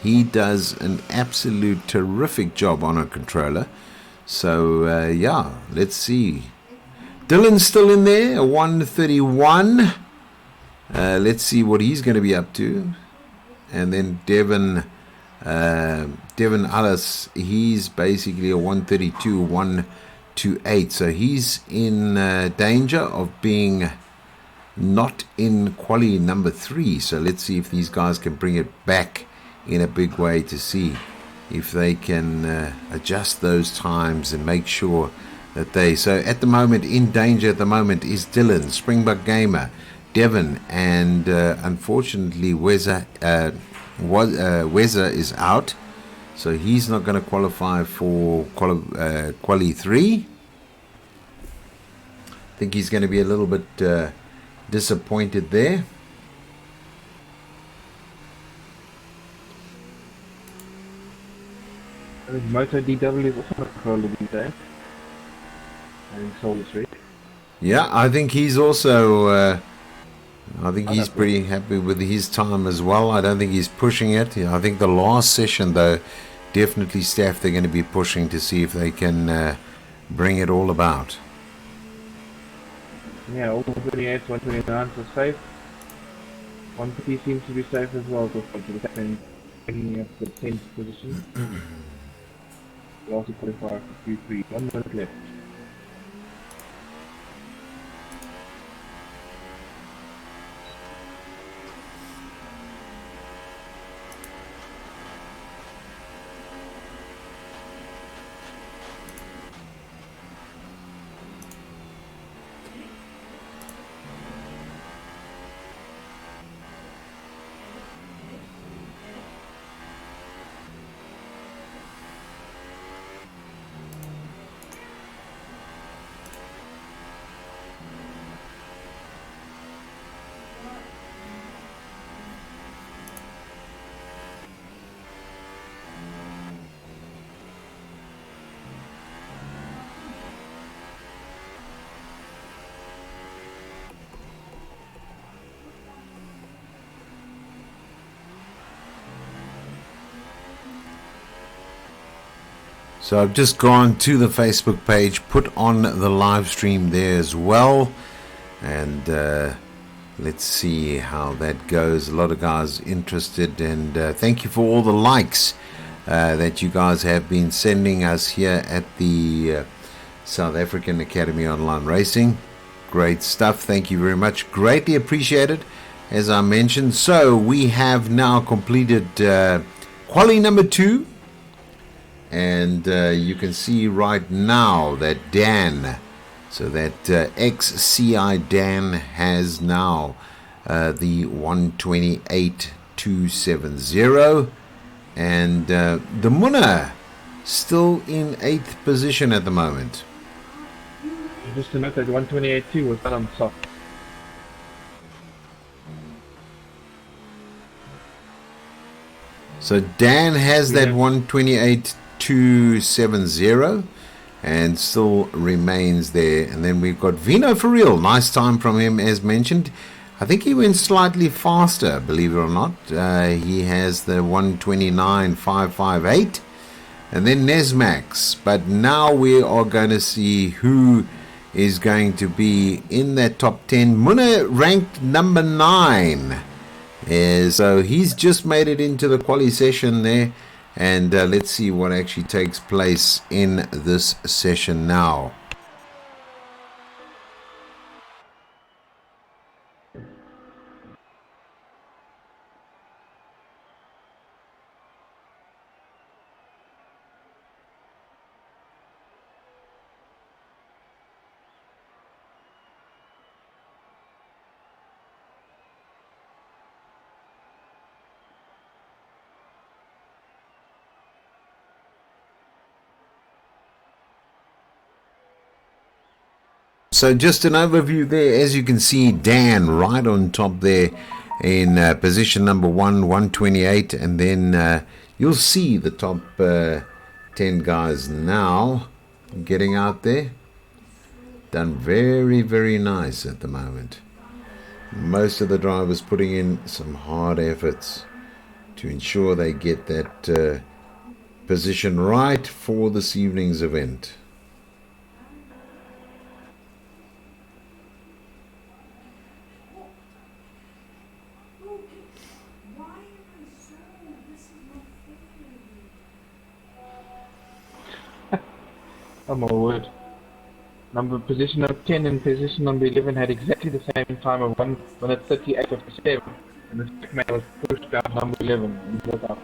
he does an absolute terrific job on a controller. So yeah, let's see. Dylan's still in there, a 131. Let's see what he's going to be up to. And then Devin Alice, he's basically a 132, 128. So he's in danger of being not in quali number 3. So let's see if these guys can bring it back in a big way to see if they can adjust those times and make sure that they... So at the moment, in danger at the moment is Dylan, Springbok Gamer, Devin, and unfortunately Weza is out, so he's not going to qualify for quali 3. I think he's going to be a little bit disappointed there. Moto DW is also a controller these days. And SAAOLR Street. Yeah, I think he's also... I think he's pretty happy with his time as well. I don't think he's pushing it. I think the last session, though, definitely staff they're going to be pushing to see if they can bring it all about. Yeah, all 128, 129 are safe. 150 seems to be safe as well, because the second bringing up the 10th position. We also qualify for Q3. 1 minute left. So I've just gone to the Facebook page, put on the live stream there as well, and let's see how that goes. A lot of guys interested, and thank you for all the likes that you guys have been sending us here at the South African Academy Online Racing. Great stuff. Thank you very much. Greatly appreciated, as I mentioned. So we have now completed quali number 2. And you can see right now that Dan, so that XCI Dan has now the 128.270, and the Munna still in 8th position at the moment. Just to note that 128.2 was done on soft. So Dan has that 128.270 and still remains there. And then we've got Vino for real. Nice time from him, as mentioned. I think he went slightly faster, believe it or not. He has the 129.558. And then Nesmax. But now we are going to see who is going to be in that top 10. Munna ranked number 9. So he's just made it into the quali session there. And let's see what actually takes place in this session now. So just an overview there. As you can see, Dan right on top there in position number 1, 128. And then you'll see the top 10 guys now getting out there. Done very, very nice at the moment. Most of the drivers putting in some hard efforts to ensure they get that position right for this evening's event. Oh my word. Position number 10 and position number 11 had exactly the same time of 1 minute 38.57, and the second man was pushed down number 11 and got out.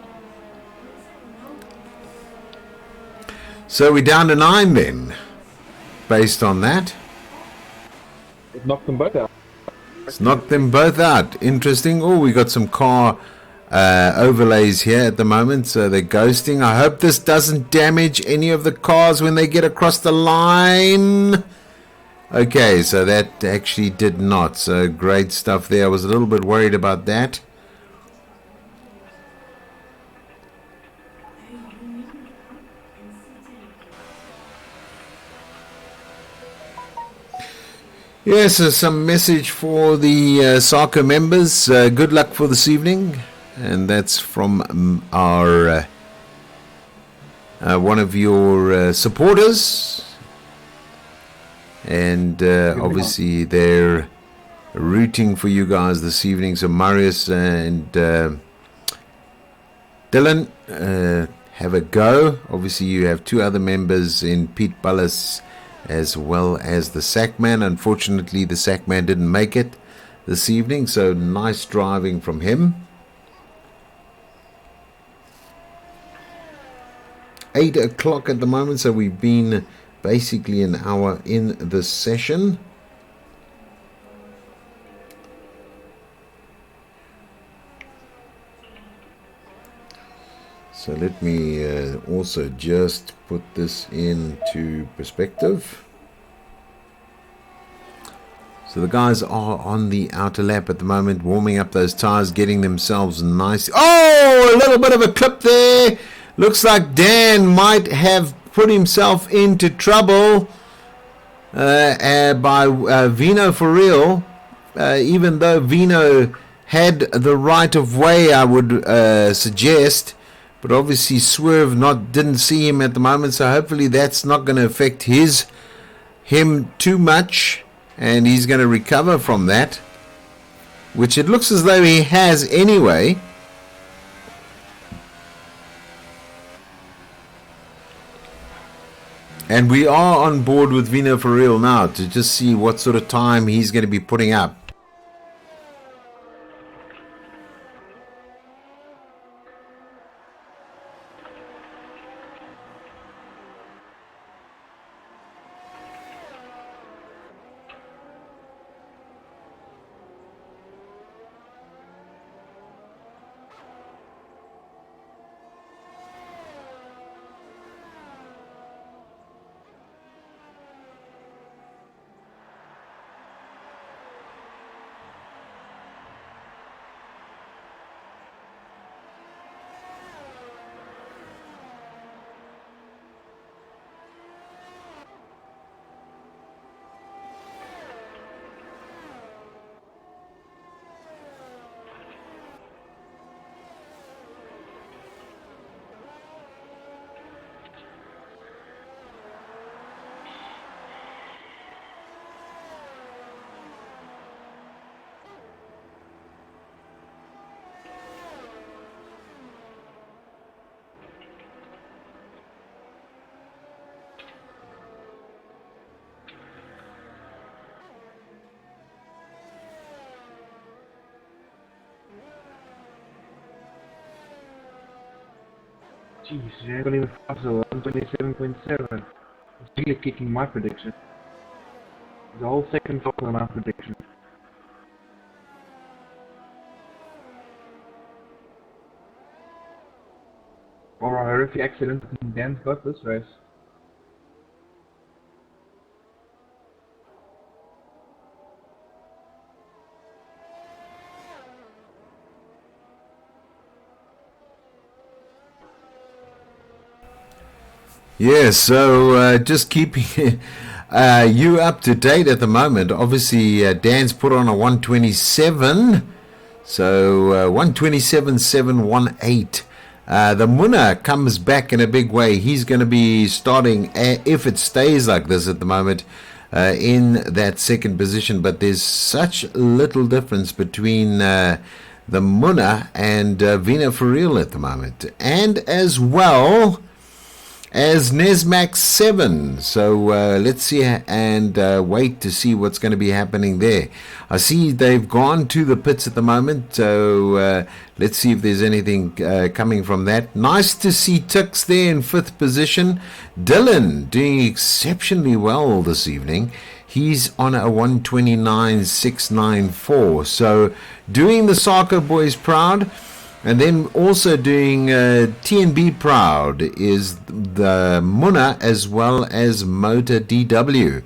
So we're down to 9 then, based on that. It knocked them both out. It's knocked them both out. Interesting. Oh, we got some car overlays here at the moment, so they're ghosting. I hope this doesn't damage any of the cars when they get across the line. Okay, so that actually did not. So great stuff there. I was a little bit worried about that. Yes, so some message for the soccer members. Good luck for this evening. And that's from our one of your supporters. And obviously they're rooting for you guys this evening. So Marius and Dylan, have a go. Obviously you have 2 other members in Pete Ballas as well as the Sackman. Unfortunately the Sackman didn't make it this evening, so nice driving from him. 8 o'clock at the moment, so we've been basically an hour in the session. So let me also just put this into perspective. So the guys are on the outer lap at the moment, warming up those tires, getting themselves nice. Oh, a little bit of a clip there. Looks like Dan might have put himself into trouble by Vino for real. Even though Vino had the right of way, I would suggest. But obviously Swerve didn't see him at the moment, so hopefully that's not going to affect him too much, and he's going to recover from that, which it looks as though he has anyway. And we are on board with Vino for real now to just see what sort of time he's going to be putting up. Jeez, I can't even pass the 127.7. It's really kicking my prediction. The whole second top on my prediction. Or a horrific accident in Dan's got this race. Yeah, so just keeping you up to date at the moment. Obviously, Dan's put on a 127, so 127.718. The Munna comes back in a big way. He's going to be starting, if it stays like this at the moment, in that second position. But there's such little difference between the Munna and Vina for real at the moment. And as well as Nesmax 7. So let's see and wait to see what's going to be happening there. I see they've gone to the pits at the moment, so let's see if there's anything coming from that. Nice to see Tux there in 5th position. Dylan doing exceptionally well this evening. He's on a 129.694. So doing the soccer boys proud. And then also doing TNB proud is the Munna as well as Motor DW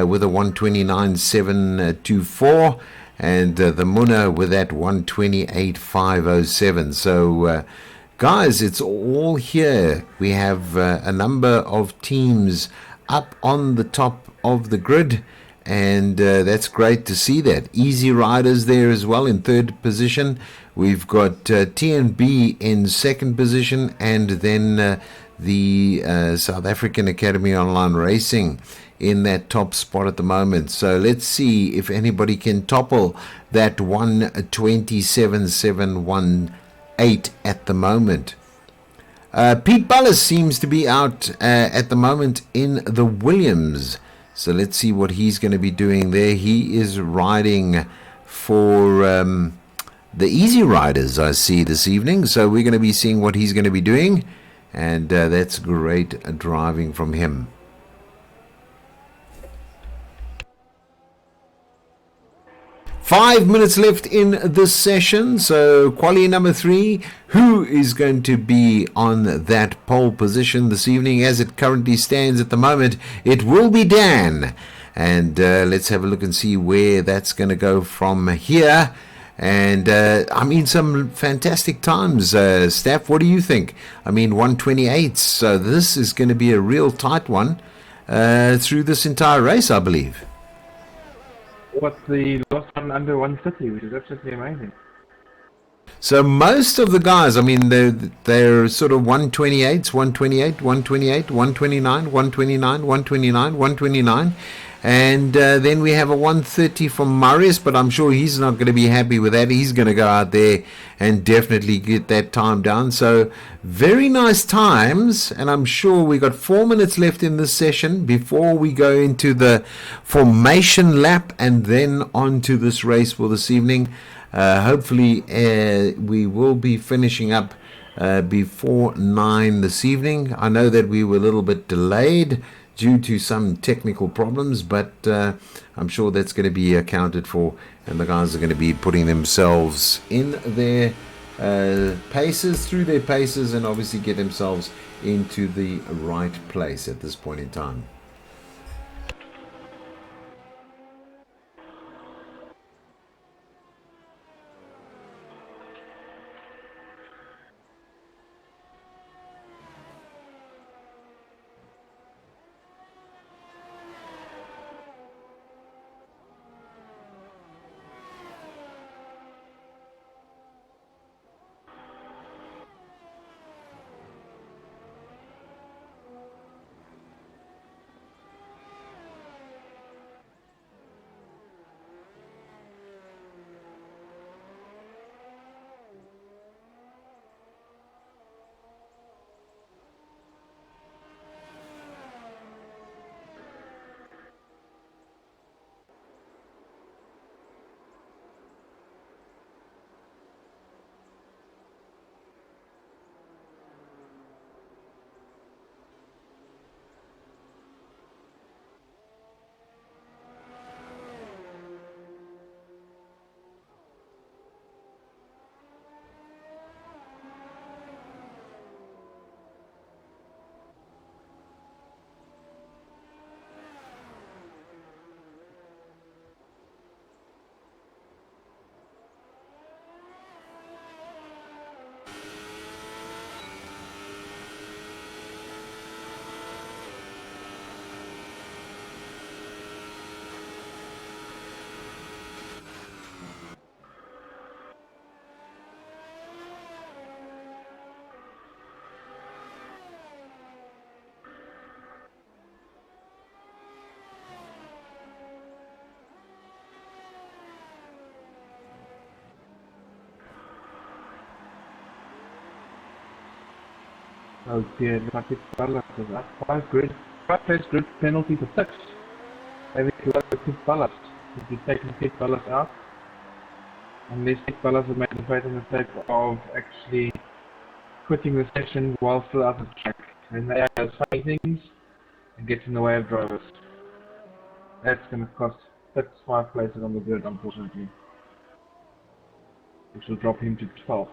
with a 129.724 and the Munna with that 128.507. So guys, it's all here. We have a number of teams up on the top of the grid, and that's great to see that. Easy Riders there as well in 3rd position. We've got TNB in 2nd position, and then the South African Academy Online Racing in that top spot at the moment. So let's see if anybody can topple that 127.718 at the moment. Pete Bullis seems to be out at the moment in the Williams. So let's see what he's going to be doing there. He is riding for the Easy Riders, I see, this evening. So we're going to be seeing what he's going to be doing. And that's great driving from him. Five minutes left in this session. So quali number 3. Who is going to be on that pole position this evening? As it currently stands at the moment, it will be Dan. And let's have a look and see where that's going to go from here. And I mean, some fantastic times. Steph, what do you think? I mean, 128. So this is going to be a real tight one through this entire race, I believe. What's the last one under 130, which is absolutely amazing. So most of the guys, I mean, they're sort of 128s, 128, 128, 129, 129, 129, 129. And then we have a 130 from Marius, but I'm sure he's not going to be happy with that. He's going to go out there and definitely get that time down. So very nice times, and I'm sure we got 4 minutes left in this session before we go into the formation lap and then on to this race for this evening. Hopefully we will be finishing up before 9 this evening. I know that we were a little bit delayed due to some technical problems, but I'm sure that's going to be accounted for, and the guys are going to be putting themselves in their paces, through their paces, and obviously get themselves into the right place at this point in time. Oh dear, looks like it's Ballas is up. Five place grid penalty for 6. Maybe you got to kick Ballas. If you take kick Ballas out, unless kick Ballas has made the fatal mistake of actually quitting the session while still out of track. And they are funny things and gets in the way of drivers. That's going to cost 5 places on the grid, unfortunately. Which will drop him to 12th.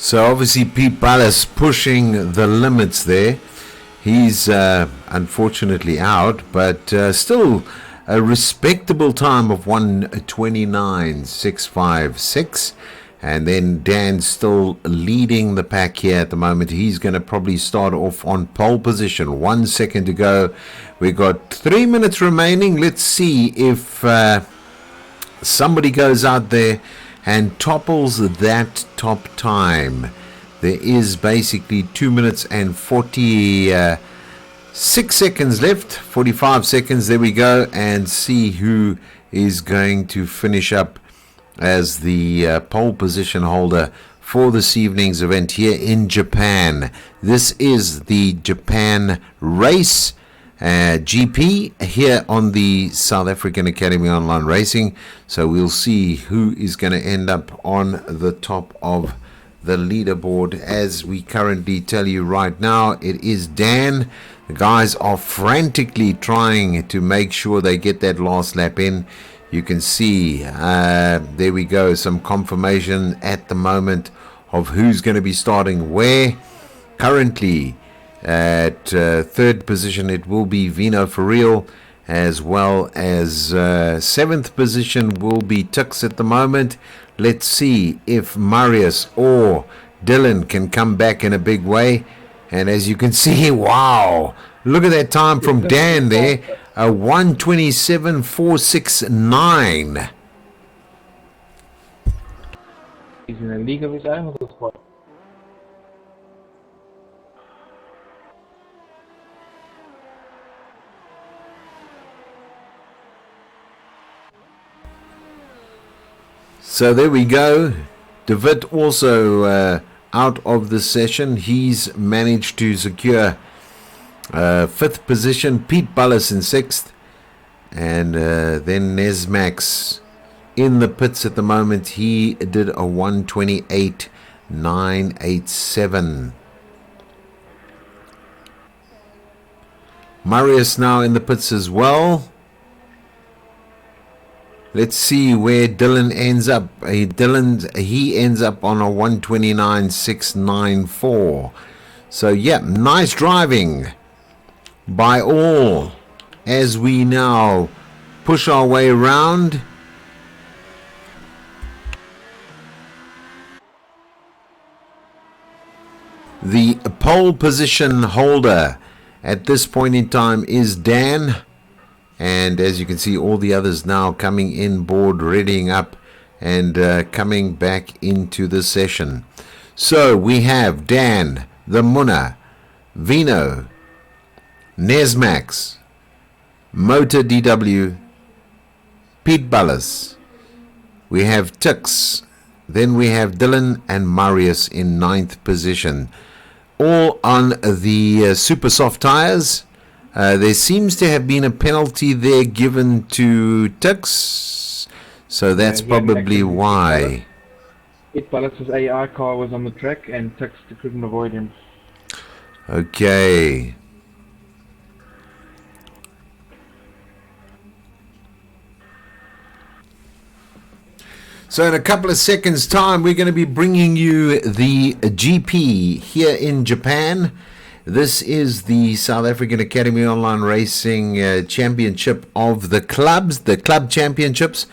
So obviously Pete Ballas pushing the limits there. He's unfortunately out, but still a respectable time of 1:29.656. And then Dan still leading the pack here at the moment. He's going to probably start off on pole position. 1 second to go. We've got 3 minutes remaining. Let's see if somebody goes out there and topples that top time. There is basically 2 minutes and 46 seconds left. 45 seconds. There we go. And see who is going to finish up as the pole position holder for this evening's event here in Japan. This is the Japan race, GP here on the South African Academy Online Racing. So we'll see who is going to end up on the top of the leaderboard. As we currently tell you right now, it is Dan. The guys are frantically trying to make sure they get that last lap in. You can see, there we go, some confirmation at the moment of who's going to be starting where. Currently at third position it will be Vino for real, as well as seventh position will be Tux at the moment. Let's see if Marius or Dylan can come back in a big way. And as you can see, wow, look at that time from Dan there, a 1:27.469. He's in a league of his own with this spot. So there we go. David also out of the session. He's managed to secure fifth position. Pete Bullis in sixth. And then Nesmax in the pits at the moment. He did a 1:28.987. Marius now in the pits as well. Let's see where Dylan ends up. He ends up on a 1:29.694. So yeah, nice driving by all as we now push our way around. The pole position holder at this point in time is Dan. And as you can see, all the others now coming in board, readying up and coming back into the session. So we have Dan, the Munna, Vino, Nesmax, Motor DW, Pete Bullis. We have Tix. Then we have Dylan and Marius in ninth position. All on the super soft tires. There seems to have been a penalty there given to Tux, so that's probably why. Pete Bullis' AI car was on the track and Tux couldn't avoid him. Okay. So in a couple of seconds time we're going to be bringing you the GP here in Japan. This is the South African Academy Online Racing Championship of the clubs, the club championships,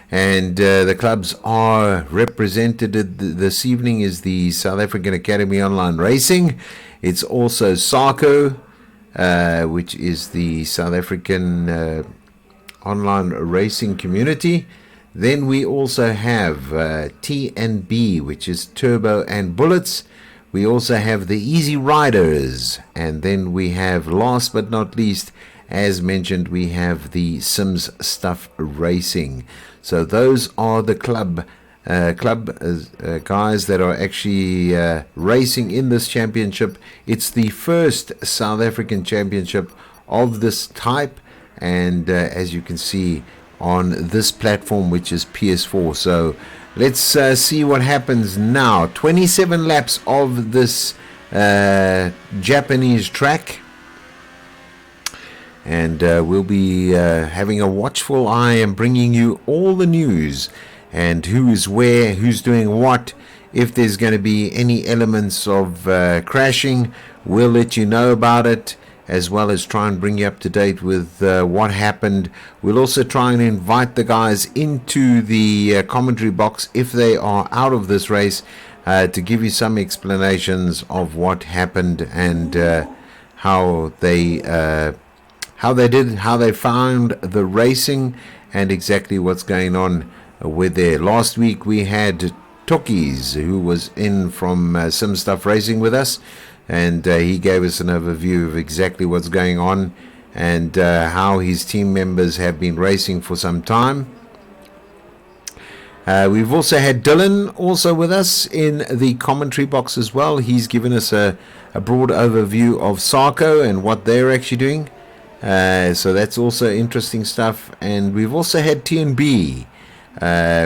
and the clubs are represented this evening is the South African Academy Online Racing. It's also SAAOLR, which is the South African Online Racing Community. Then we also have T&B, which is Turbo and Bullets. We also have the Easy Riders, and then we have, last but not least, as mentioned, we have the Sims Stuff Racing. So those are the club guys that are actually racing in this championship. It's the first South African championship of this type, and as you can see on this platform, which is PS4. So let's see what happens now. 27 laps of this Japanese track. And we'll be having a watchful eye and bringing you all the news and who is where, who's doing what. If there's going to be any elements of crashing, we'll let you know about it, as well as try and bring you up to date with what happened. We'll also try and invite the guys into the commentary box if they are out of this race to give you some explanations of what happened and how they found the racing and exactly what's going on with there. Last week we had Tokis, who was in from Sim Stuff Racing with us, and he gave us an overview of exactly what's going on and how his team members have been racing for some time. We've also had Dylan also with us in the commentary box as well. He's given us a broad overview of SAAOLR and what they're actually doing. So that's also interesting stuff. And we've also had TNB.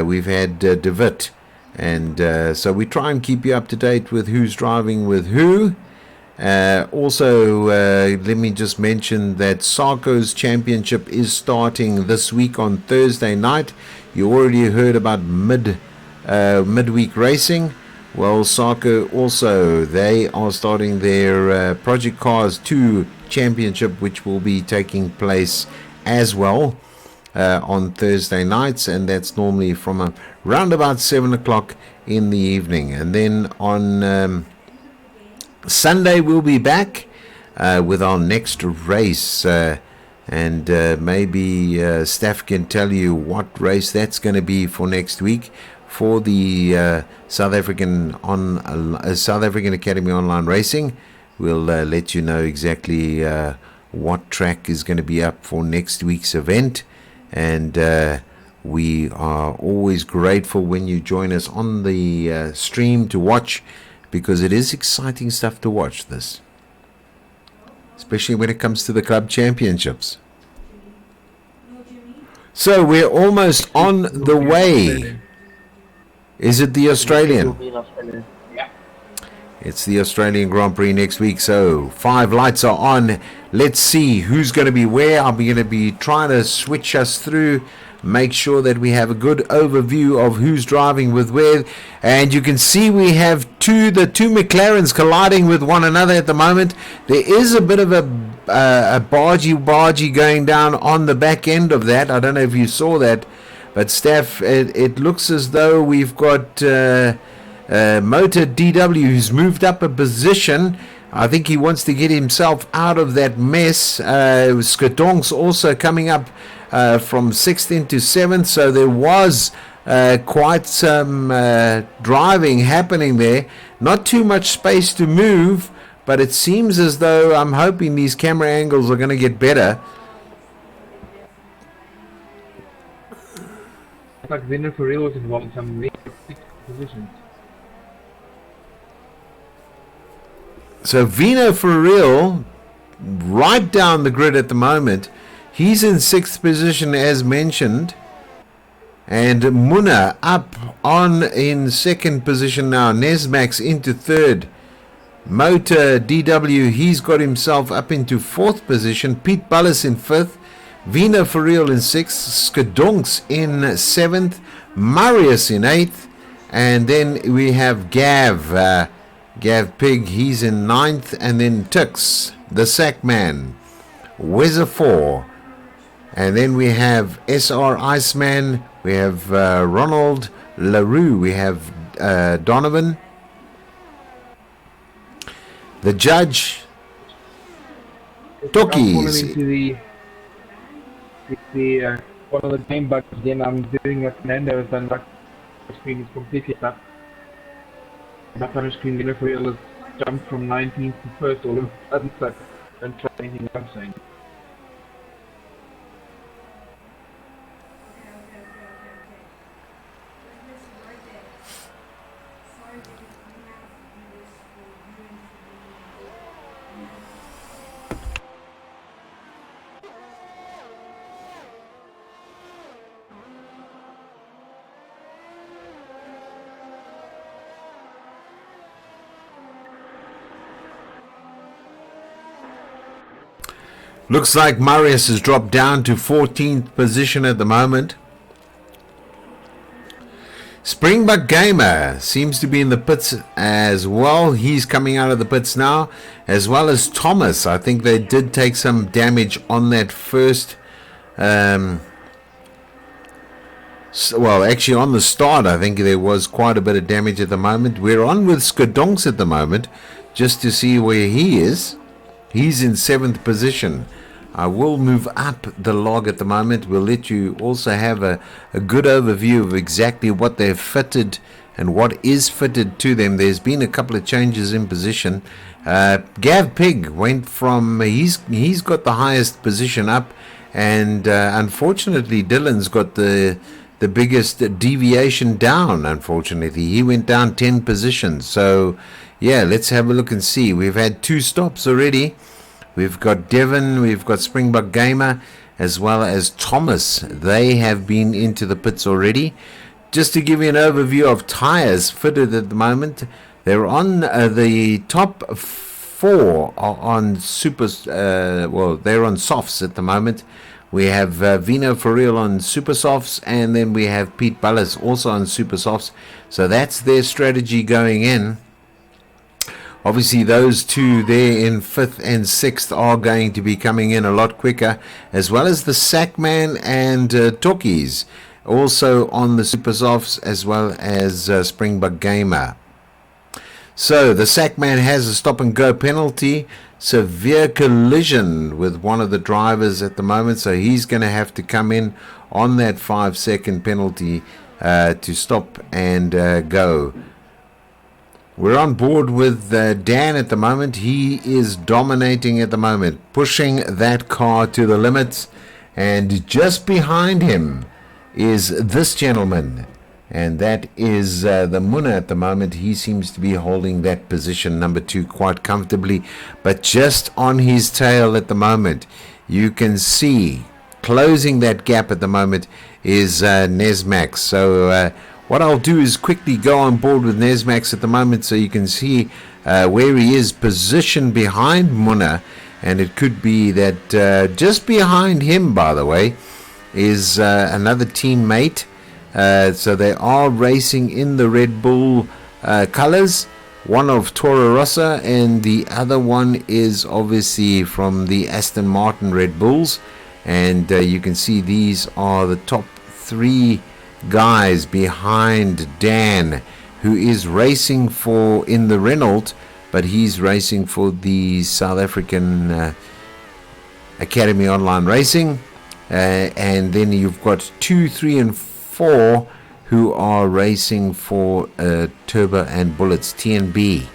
We've had DeWitt. And so we try and keep you up to date with who's driving with who. Also, let me just mention that SAAOLR's championship is starting this week on Thursday night. You already heard about midweek racing. Well, SAAOLR also, they are starting their Project Cars 2 championship, which will be taking place as well on Thursday nights, and that's normally from around about 7 o'clock in the evening. And then on Sunday we'll be back with our next race, and maybe Steph can tell you what race that's going to be for next week for the South African Academy Online Racing. We'll let you know exactly what track is going to be up for next week's event, and we are always grateful when you join us on the stream to watch, because it is exciting stuff to watch this, especially when it comes to the club championships. So we're almost on the way. Is it the Australian? Yeah. It's the Australian Grand Prix next week, so 5 lights are on. Let's see who's going to be where. I'm going to be trying to switch us through, make sure that we have a good overview of who's driving with where. And you can see we have the two McLarens colliding with one another at the moment. There is a bit of a bargy going down on the back end of that. I don't know if you saw that, but Steph, it looks as though we've got Motor DW who's moved up a position. I think he wants to get himself out of that mess. Skadonks also coming up from 6th into 7th, so there was quite some driving happening there. Not too much space to move, but it seems as though I'm hoping these camera angles are going to get better. Like Winner for real was involved in some really six positions. So Vino for real, right down the grid at the moment. He's in 6th position as mentioned. And Muna up on in 2nd position now. Nesmax into 3rd. Motor DW, he's got himself up into 4th position. Pete Bullis in 5th. Vino for real in 6th. Skadonks in 7th. Marius in 8th. And then we have Gav Pig, he's in 9th. And then Tux, the sack man, Weather 4. And then we have SR Iceman, we have Ronald LaRue, we have Donovan. The judge, Toki. One of the game bugs again. I'm doing what Fernando has done. Like the screen is completely up. My current screen winner for real has jumped from 19th to 1st all of a sudden, so don't try anything I'm saying. Looks like Marius has dropped down to 14th position at the moment. Springbok Gamer seems to be in the pits as well. He's coming out of the pits now, as well as Thomas. I think they did take some damage on that first. Well, actually on the start, I think there was quite a bit of damage at the moment. We're on with Skadonks at the moment, just to see where he is. He's in 7th position. I will move up the log at the moment. We'll let you also have a good overview of exactly what they've fitted and what is fitted to them. There's been a couple of changes in position. Gav Pig went from, he's got the highest position up, and unfortunately Dylan's got the biggest deviation down. Unfortunately, he went down 10 positions. So yeah, let's have a look and see. We've had 2 stops already. We've got Devon, we've got Springbok Gamer, as well as Thomas. They have been into the pits already. Just to give you an overview of tyres fitted at the moment, they're on the top 4 are on super. They're on softs at the moment. We have Vino for real on super softs, and then we have Pete Bullis also on super softs. So that's their strategy going in. Obviously, those two there in 5th and 6th are going to be coming in a lot quicker, as well as the Sackman and Talkies, also on the Super Softs, as well as Springbok Gamer. So, the Sackman has a stop-and-go penalty, severe collision with one of the drivers at the moment, so he's going to have to come in on that 5-second penalty to stop and go. We're on board with Dan at the moment. He is dominating at the moment, pushing that car to the limits. And just behind him is this gentleman. And that is the Munna at the moment. He seems to be holding that position, number 2, quite comfortably. But just on his tail at the moment, you can see, closing that gap at the moment, is Nesmax. So what I'll do is quickly go on board with Nesmax at the moment so you can see where he is positioned behind Munna. And it could be that just behind him, by the way, is another teammate. So they are racing in the Red Bull colors. One of Toro Rosso and the other one is obviously from the Aston Martin Red Bulls. And you can see these are the top 3 guys behind Dan, who is racing for in the Renault, but he's racing for the South African Academy Online Racing. And then you've got 2, 3 and 4 who are racing for Turbo and Bullets TNB.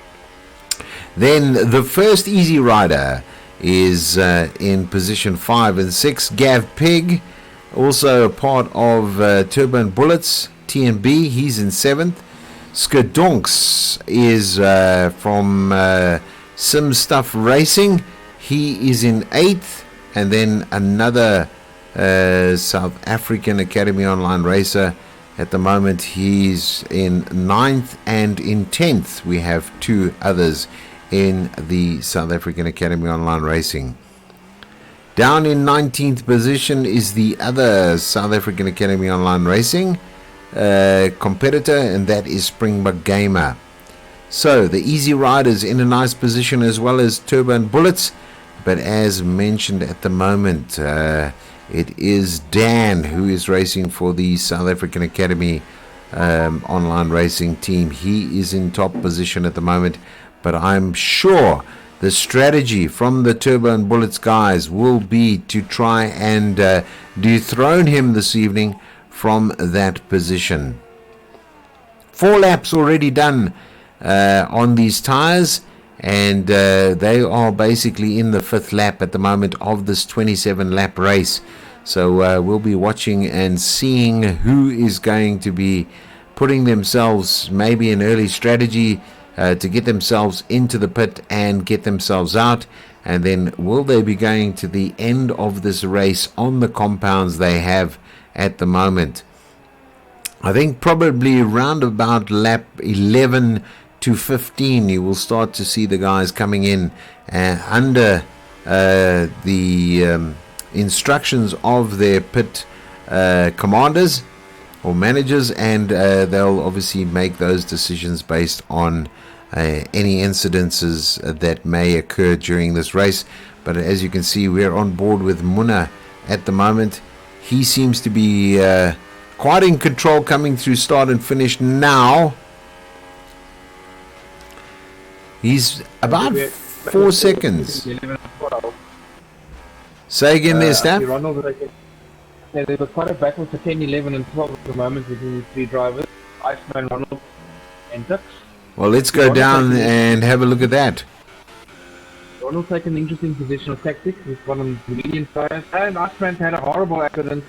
Then the first easy rider is in position 5 and 6, Gav Pig, also a part of Turbo and Bullets TNB. He's in 7th. Skadonks is from Sim Stuff Racing. He is in 8th. And then another South African Academy Online racer at the moment, he's in 9th, and in 10th we have 2 others in the South African Academy Online Racing. Down in 19th position is the other South African Academy Online Racing competitor, and that is Springbok Gamer. So the Easy Riders in a nice position, as well as Turbo and Bullets, but as mentioned at the moment, it is Dan who is racing for the South African Academy Online Racing team. He is in top position at the moment, but I'm sure the strategy from the Turbo and Bullets guys will be to try and dethrone him this evening from that position. 4 laps already done on these tires, and they are basically in the 5th lap at the moment of this 27 lap race. So we'll be watching and seeing who is going to be putting themselves maybe an early strategy to get themselves into the pit and get themselves out, and then will they be going to the end of this race on the compounds they have at the moment. I think probably around about lap 11 to 15 you will start to see the guys coming in under the instructions of their pit commanders or managers, and they'll obviously make those decisions based on any incidences that may occur during this race. But as you can see, we're on board with Munna at the moment. He seems to be quite in control, coming through start and finish now. He's about 4 seconds. Say again there, Staff. There's quite a battle for 10, 11 and 12 at the moment between the 3 drivers, Iceman, Ronald and Tux. Well, let's go down and have a look at that. Ronald's taken an interesting positional tactic with one of the medium tires, and Iceman had a horrible accident.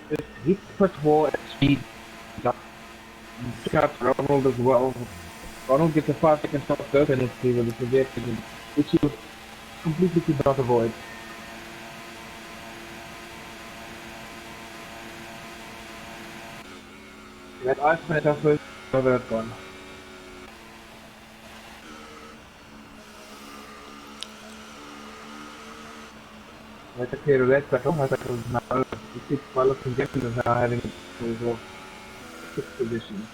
Just hit pit wall at speed. Took out Ronald as well. Ronald gets a 5-second stop go penalty with a severe accident, which he was completely could not avoid. That Iceman suffers over that one. Let us clear that battle. That battle is now the 6 pilots and Gavin is now having a 6th position.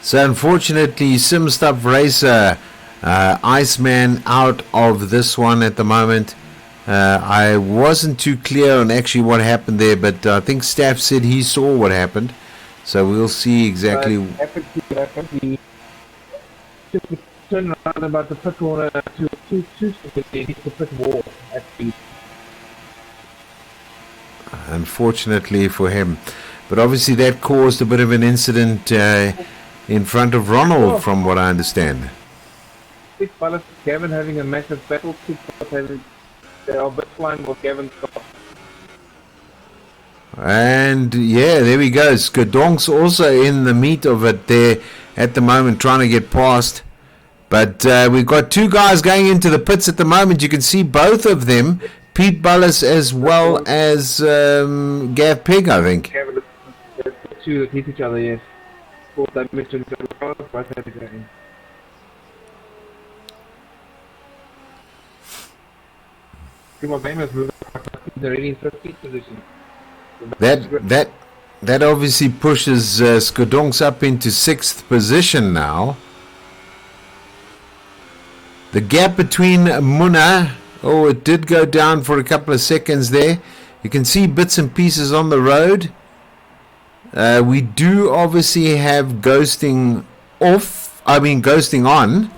So unfortunately, Sim Stuff Racer, Iceman out of this one at the moment. I wasn't too clear on actually what happened there, but I think Staff said he saw what happened. So we'll see exactly. He just turned around about the pit corner to the pit wall at the. Unfortunately for him. But obviously that caused a bit of an incident in front of Ronald, from what I understand. 6 pilots, Gavin having a massive battle, 6 pilots having, they are bit flying with Gavin's car. And yeah, there we go. Skadonk's also in the meat of it there at the moment, trying to get past. But we've got 2 guys going into the pits at the moment. You can see both of them, Pete Bullis as well as Gav Pig, I think. Gavin, the 2 that hit each other, yes. Both damage to each other, both had to go in. Primo Bama's moving they're already in 15th position. That obviously pushes Skadonks up into 6th position now. The gap between Munna, it did go down for a couple of seconds there. You can see bits and pieces on the road. We do obviously have ghosting on.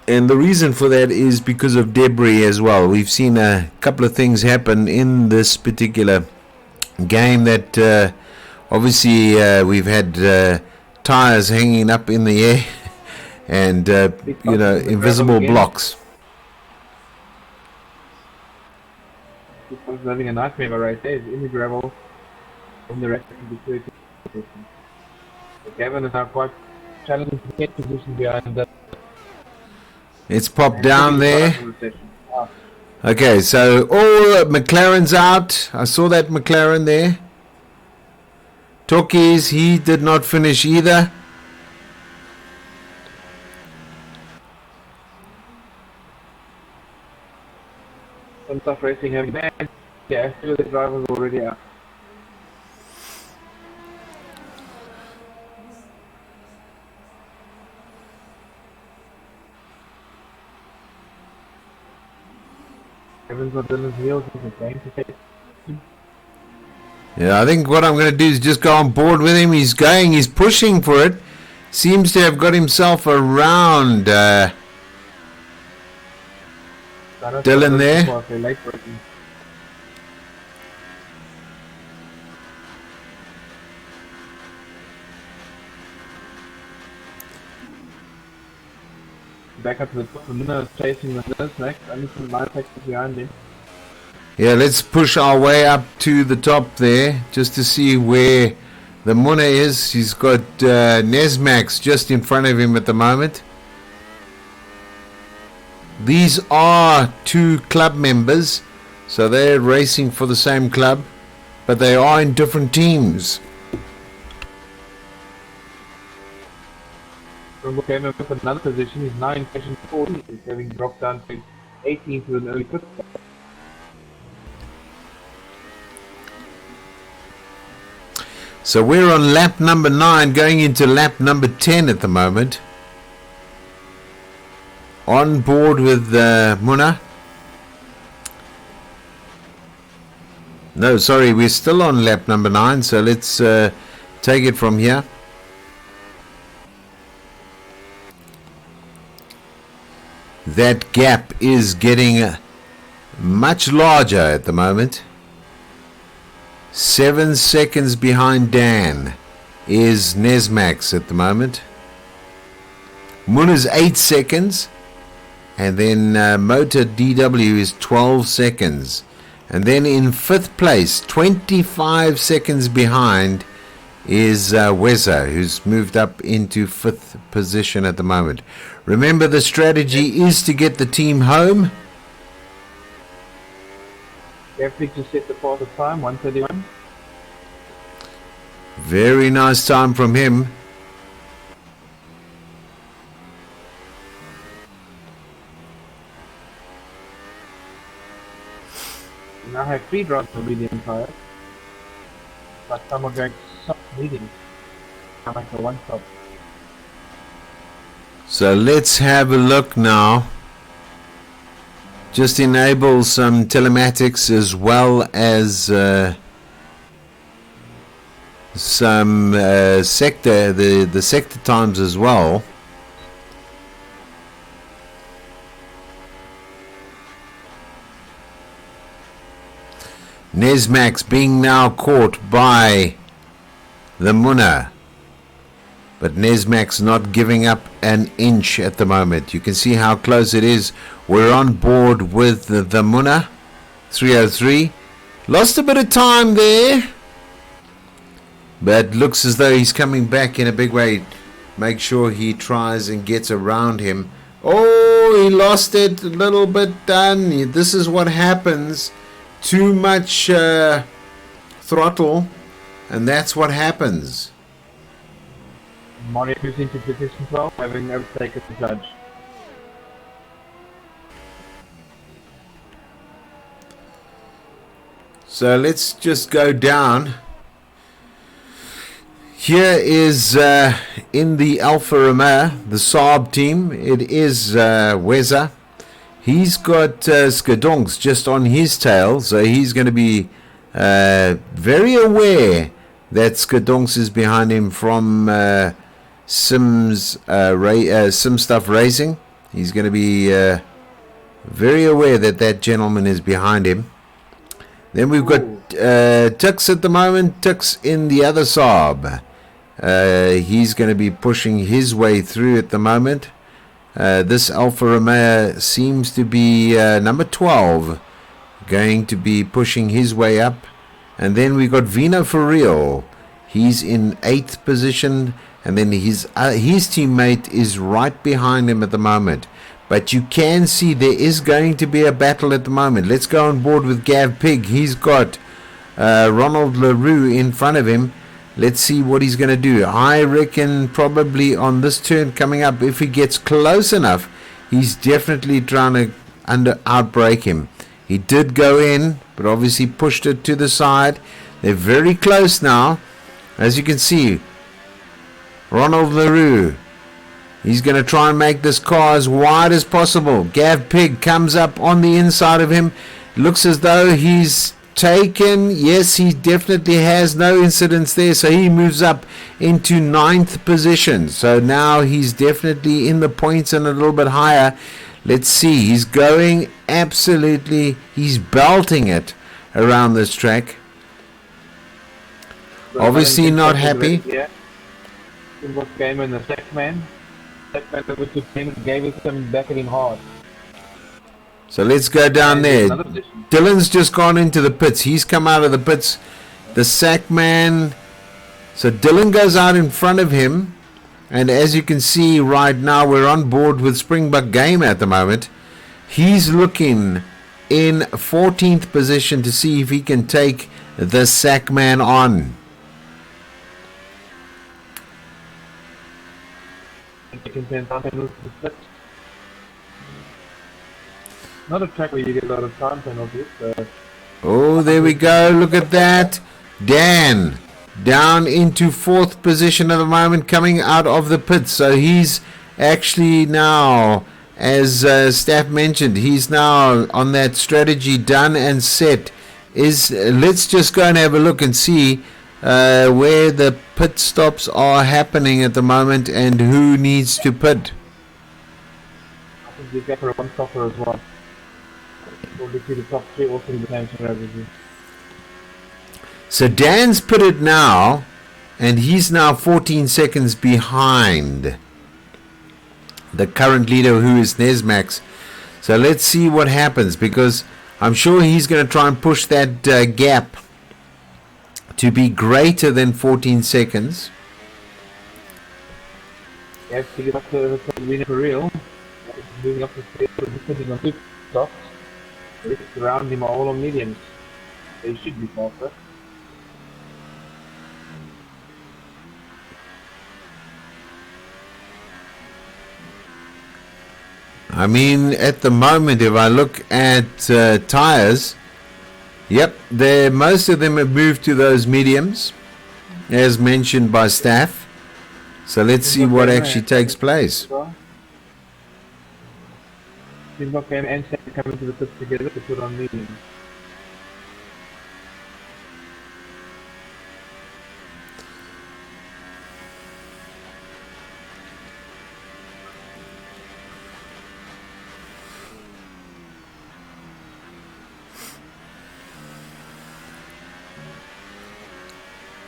And the reason for that is because of debris as well. We've seen a couple of things happen in this particular game that obviously we've had tires hanging up in the air and invisible blocks. He's having a nightmare right there. He's in the gravel, in the rest of the 30th position. Gavin is now quite challenging to get position behind the. It's popped down there. Okay, so all McLaren's out. I saw that McLaren there. Toki's, he did not finish either. Some stuff racing having bad. Yeah, 2 of the drivers already out. Kevin's on Dylan's heels, he's going to take. Yeah, I think what I'm going to do is just go on board with him. He's pushing for it. Seems to have got himself around Dylan there. Back up to the top. The Munna is chasing the nurse next. Only some light seconds behind him. Yeah, let's push our way up to the top there just to see where the Munna is. He's got Nesmax just in front of him at the moment. These are 2 club members, so they're racing for the same club, but they are in different teams. Rumble came up with another position. He's now in position 40. He's having dropped down to 18th with an early pit stop. So we're on lap number 9, going into lap number 10 at the moment. On board with Munna. No, sorry, we're still on lap number 9, so let's take it from here. That gap is getting much larger at the moment. 7 seconds behind Dan is Nesmax at the moment. Munna's 8 seconds. And then Motor DW is 12 seconds. And then in 5th place, 25 seconds behind, is Weza, who's moved up into 5th position at the moment. Remember, the strategy is to get the team home. Carefully to set the fastest time, 1:31. Very nice time from him. Now I have 3 drops of medium tires, but some are going soft medium. I'm like a 1 stop. So let's have a look now. Just enable some telematics as well as some sector, the sector times as well. Nesmax being now caught by the Munna, but Nesmax not giving up an inch at the moment. You can see how close it is. We're on board with the Munna 303. Lost a bit of time there, but looks as though he's coming back in a big way. Make sure he tries and gets around him. Oh, he lost it a little bit done. This is what happens. Too much throttle, and that's what happens. Mario moves into position 12, having overtaken the judge. So let's just go down. Here is in the Alfa Romeo, the Saab team. It is Weza. He's got Skadonks just on his tail, so he's going to be very aware that Skadonks is behind him from Sim Stuff Racing. He's going to be very aware that that gentleman is behind him. Then we've got Tux at the moment. Tux in the other Saab. He's going to be pushing his way through at the moment. This Alfa Romeo seems to be number 12, going to be pushing his way up. And then we got Vino for real. He's in 8th position, and then his teammate is right behind him at the moment. But you can see there is going to be a battle at the moment. Let's go on board with Gav Pig. He's got Ronald LaRue in front of him. Let's see what he's going to do. I reckon probably on this turn coming up, if he gets close enough, he's definitely trying to outbrake him. He did go in, but obviously pushed it to the side. They're very close now. As you can see, Ronald LaRue, he's going to try and make this car as wide as possible. Gav Pig comes up on the inside of him. Looks as though he's taken. Yes, he definitely has no incidents there, so he moves up into 9th position. So now he's definitely in the points and a little bit higher. Let's see, he's going absolutely, he's belting it around this track. So obviously not happy. Yeah. In what game in the Sackman? Sackman over to him, gave it some back at him hard. So let's go down there. Dylan's just gone into the pits. He's come out of the pits. The Sackman. So Dylan goes out in front of him. And as you can see right now, we're on board with Springbok Game at the moment. He's looking in 14th position to see if he can take the Sackman on. Not a track where you get a lot of time penalties. Oh, there we go. Look at that. Dan down into 4th position at the moment, coming out of the pits. So he's actually now, as Staff mentioned, he's now on that strategy done and set. Let's just go and have a look and see where the pit stops are happening at the moment and who needs to pit. I think you get for a one stopper as well. We'll see the top 3 also in the time strategy. So Dan's pitted now, and he's now 14 seconds behind the current leader, who is Nesmax. So let's see what happens, because I'm sure he's going to try and push that gap to be greater than 14 seconds. You have to get up to the winner for real. Moving up the field, depending on 2 stops. The rest around him are all on mediums. They should be faster. I mean, at the moment, if I look at tires, yep, most of them have moved to those mediums, as mentioned by staff. So let's see what actually takes place. Springbok and Sam coming to the pits together to put on mediums.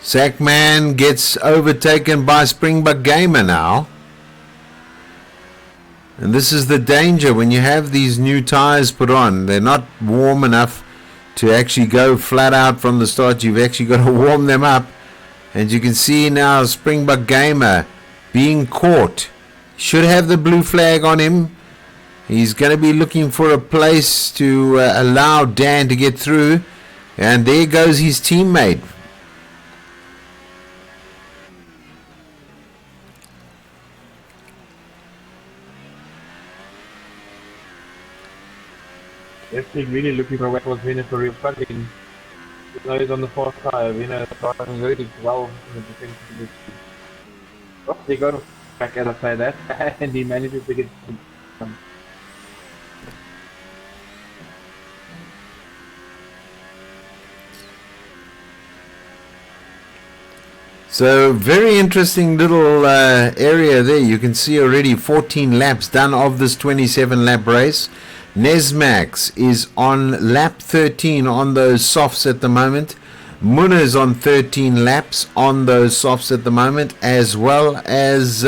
Sackman gets overtaken by Springbok Gamer now. And this is the danger when you have these new tires put on. They're not warm enough to actually go flat out from the start. You've actually got to warm them up. And you can see now Springbok Gamer being caught. Should have the blue flag on him. He's going to be looking for a place to allow Dan to get through. And there goes his teammate. They're really looking for what was Vina for real struggling. Now he's on the fourth tire. Vina is starting really well in the defense position. Oh, they got him back as I say that, and he manages to get. So very interesting little area there. You can see already 14 laps done of this 27 lap race. Nesmax is on lap 13 on those softs at the moment. Munna is on 13 laps on those softs at the moment, as well as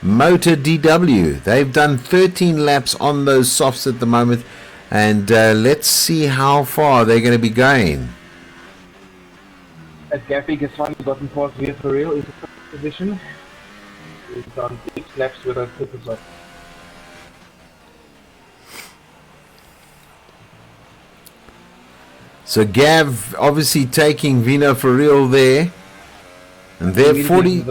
Motor DW. They've done 13 laps on those softs at the moment, and let's see how far they're going to be going. As Gaffy gets finally gotten past Vina for real into the position. He's done 6 laps with a clippers off. So Gav obviously taking Vina for real there. And they're 40.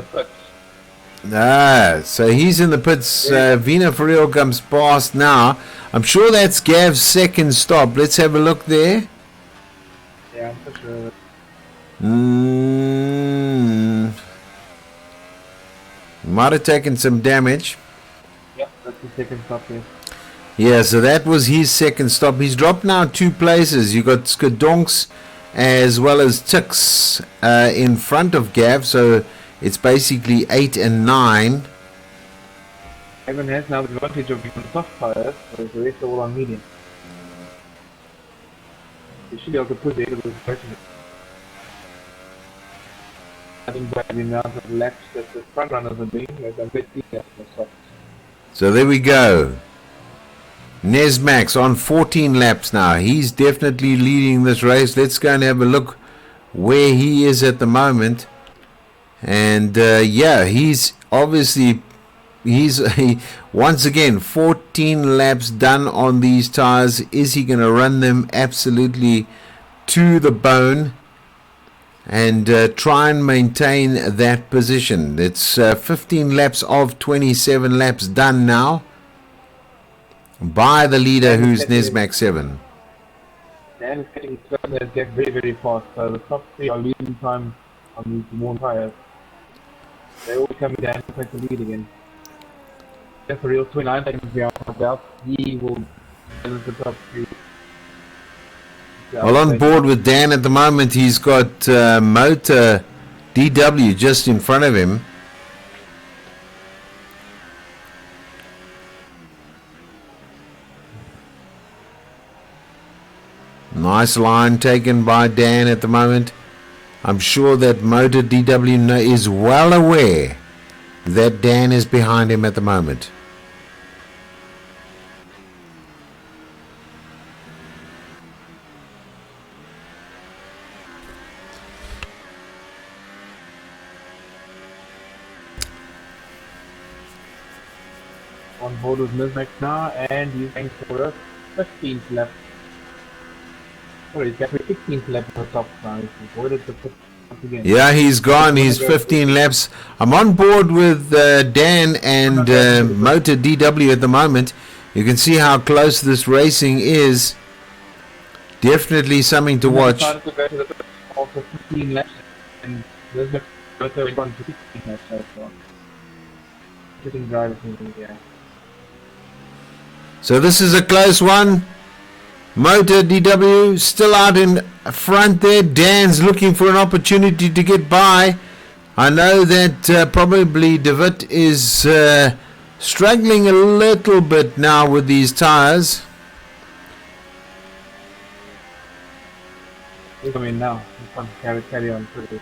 So he's in the pits. Vina for real comes past now. I'm sure that's Gav's second stop. Let's have a look there. Yeah, I'm for sure. Might have taken some damage. Yep, that's the second stop here. Yeah, so that was his second stop. He's dropped now 2 places. You got Skadonks as well as Tix in front of Gav, so it's basically 8 and 9. Evan has now the advantage of being on soft tires, whereas the rest are all on medium. He should be able to put the end of the question. I think by the amount of laps that the front runners are doing, they've done 50 laps on soft. So there we go. Nesmax on 14 laps now. He's definitely leading this race. Let's go and have a look where he is at the moment. And yeah, he's obviously, once again 14 laps done on these tires. Is he going to run them absolutely to the bone and try and maintain that position? It's 15 laps of 27 laps done now by the leader, who's Nesmax 7. Dan is getting very, very fast, so the top 3 are losing time on these worn tires. They're all coming down to take the lead again. That's a real 29 seconds behind out. He will balance the top 3. Well, on board with Dan at the moment, he's got Motor DW just in front of him. Nice line taken by Dan at the moment. I'm sure that Motor DW is well aware that Dan is behind him at the moment. on board with Mismax now, and he's going for a 15th lap. Sorry, he's got a 16th lap on the top now. He's avoided the pit once again. Yeah, he's gone. He's 15 laps. I'm on board with Dan and Motor DW at the moment. You can see how close this racing is. Definitely something to watch. Decided to go to the pit after 15 laps, and Mismax Motor gone to 16 laps so far. Sitting drivers in here. So this is a close one. Motor DW still out in front there. Dan's looking for an opportunity to get by. I know that probably David is struggling a little bit now with these tires. He's coming in now. He's going to carry on through this.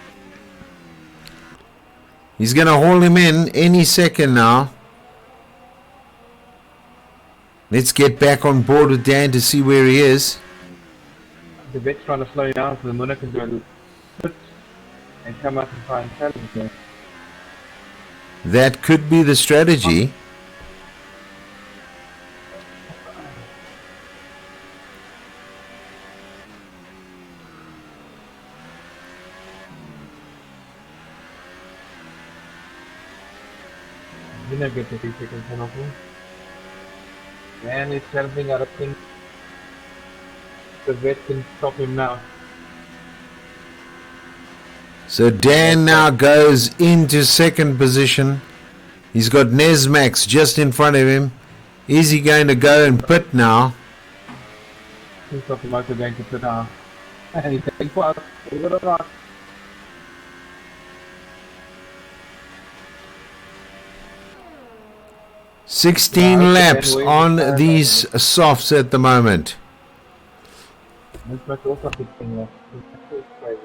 He's going to haul him in any second now. Let's get back on board with Dan to see where he is. The vet's trying to slow you down so the Munich can go pit and come up and try and challenge him. That could be the strategy. You never get the 3-second penalty. And it's something I don't think the vet can stop him now. So Dan now goes into second position. He's got Nesmax just in front of him. Is he going to go and pit now? He's got the motor going to pit now. And he's taking fast. He's got a rock. Sixteen laps on these softs at the moment. This match also 16 laps. It's crazy.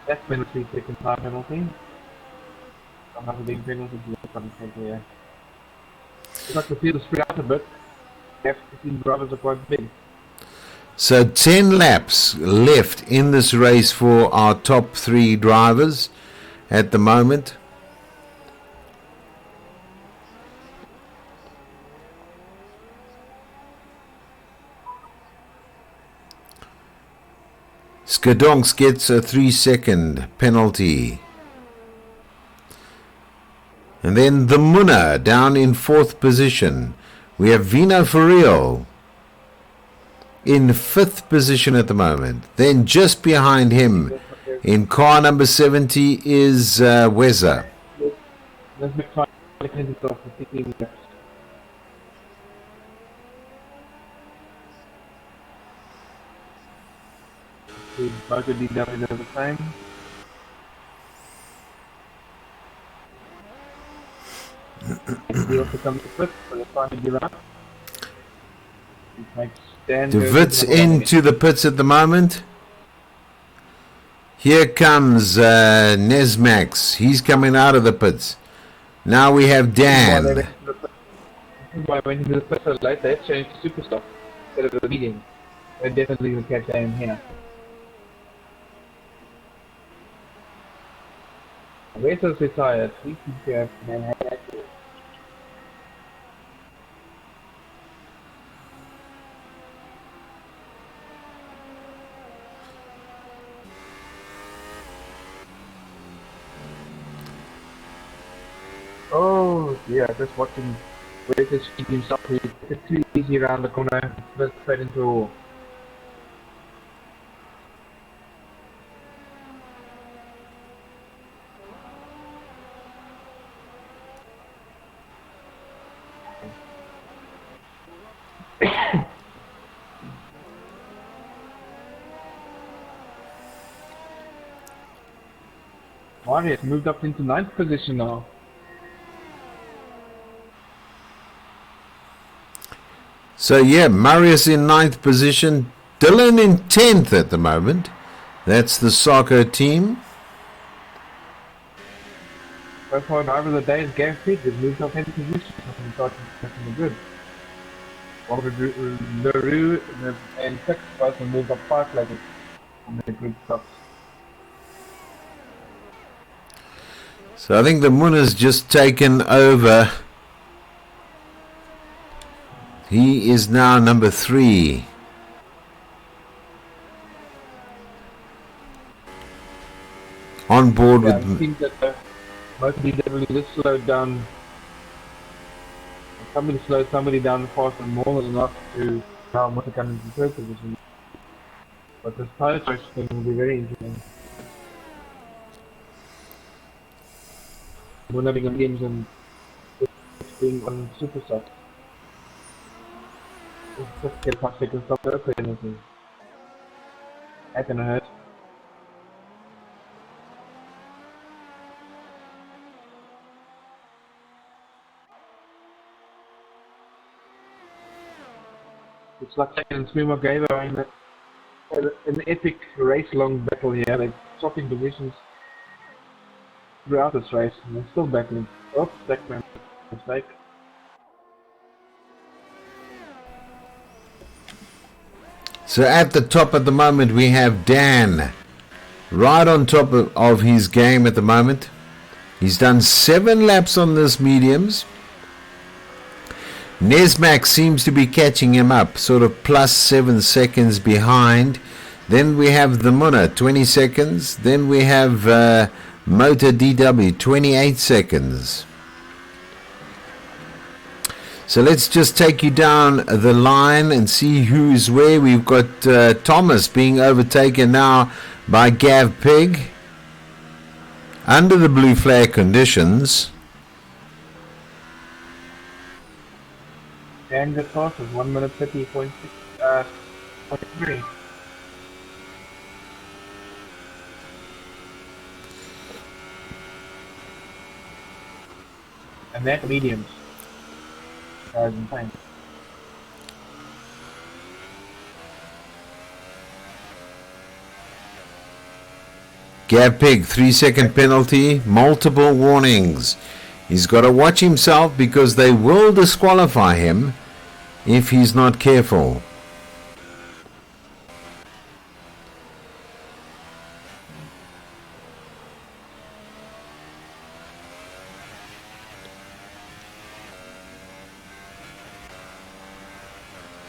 That's been a 3-second time penalty. Another big penalty here. I'd like to see the spread out a bit. F15 drivers are quite big. So 10 laps left in this race for our top three drivers at the moment. Skadonks gets a 3-second penalty. And then the Munna down in fourth position. We have Vino Ferreal in fifth position at the moment. Then just behind him in car number 70 is Weza. Let's make fun of the 15 laps. Both of DW are the same. He also comes to pit for the final give up. De Wit's into the pits at the moment. Here comes Nesmax. He's coming out of the pits. Now we have Dan. Why when he was put so late, they changed to super stop instead of the medium. They definitely will catch Dan here. Racer's retired. We can have Oh, yeah, just watching Racer speed himself. He took it too easy around the corner. Just straight into a wall. Marius moved up into 9th position now. So yeah, Marius in 9th position. Dylan in 10th at the moment. That's the soccer team. So far, driver of the day is Gary Pitt. He's moved up into position. Nothing good. LaRue and sixth person moved up 5 places on the group stops. So I think the Munna's just taken over. He is now number 3. On board I with... think that most DW just slowed down. Somebody slowed somebody down faster more than enough to allow Motor come into third position. But this tire choice thing will be very interesting. We're not being on games and being on super stuff. Just get 5 seconds stop there or anything. That gonna hurt. It's like second and Swimmer gave in an epic race-long battle here. They're swapping positions throughout this race, and they're still battling. Oh, Stackman mistake. So at the top at the moment we have Dan, right on top of his game at the moment. He's done 7 laps on this mediums. Nesmac seems to be catching him up, sort of plus 7 seconds behind. Then we have the Munna, 20 seconds. Then we have Motor DW, 28 seconds. So let's just take you down the line and see who's where. We've got Thomas being overtaken now by Gav Pig under the blue flag conditions. And the cost is 1 minute 30.3. And that mediums. As in time. Gav Pig, 3-second penalty, multiple warnings. He's got to watch himself because they will disqualify him if he's not careful.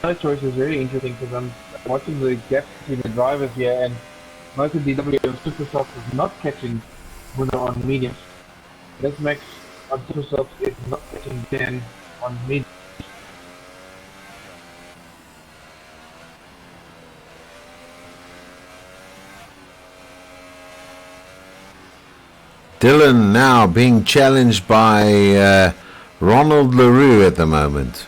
Another choice is very interesting because I'm watching the gap between the drivers here, and most of DW and Supersoft is not catching Munna on mediums. This makes on Supersoft is not catching Dan on mediums. Dylan now being challenged by Ronald LaRue at the moment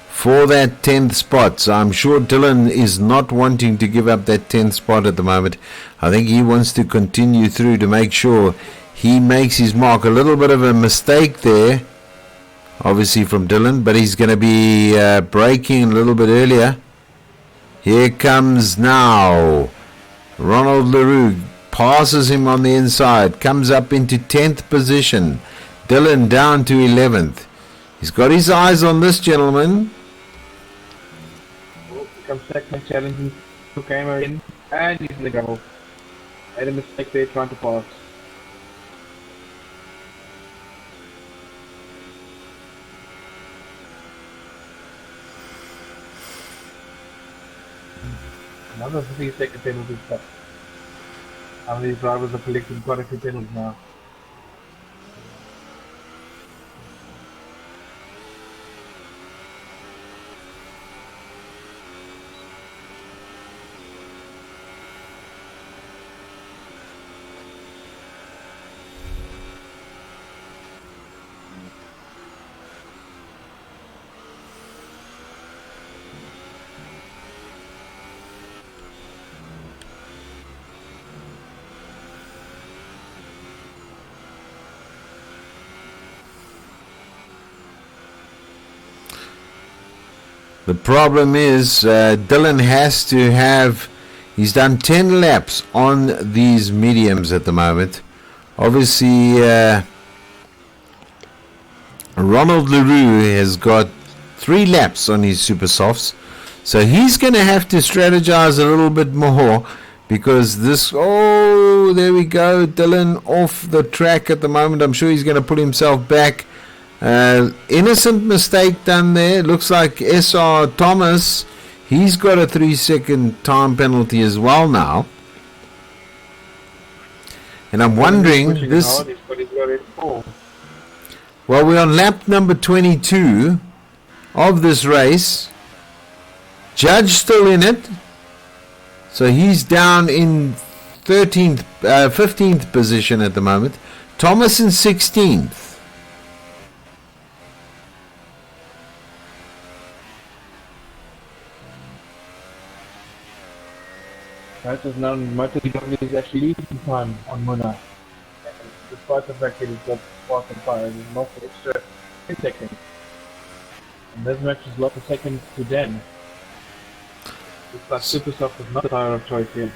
for that 10th spot. So I'm sure Dylan is not wanting to give up that 10th spot at the moment. I think he wants to continue through to make sure he makes his mark. A little bit of a mistake there, obviously, from Dylan, but he's going to be braking a little bit earlier. Here comes now Ronald LaRue, passes him on the inside, comes up into 10th position. Dylan down to 11th. He's got his eyes on this gentleman. Oh, comes second challenging to camera in, and he's in the gravel. Made a mistake there trying to pass. Another 3-second penalty stuff. How many drivers are collecting quite a few penalties now? The problem is Dylan has to have, he's done 10 laps on these mediums at the moment. Obviously Ronald LaRue has got 3 laps on his super softs, so he's going to have to strategize a little bit more, because this, oh, there we go, Dylan off the track at the moment. I'm sure he's going to put himself back. Innocent mistake done there. Looks like S.R. Thomas, he's got a 3-second time penalty as well now. And I'm wondering, this, well, we're on lap number 22 of this race. Judge still in it, so he's down in 15th position at the moment. Thomas in 16th. That is now MotoGP is actually leading time on Muna. Despite the fact that he's got spark and fire, he's lost an extra 10 seconds. And this match has lost a second to Dan. Looks like Supersoft is not a tire of choice here.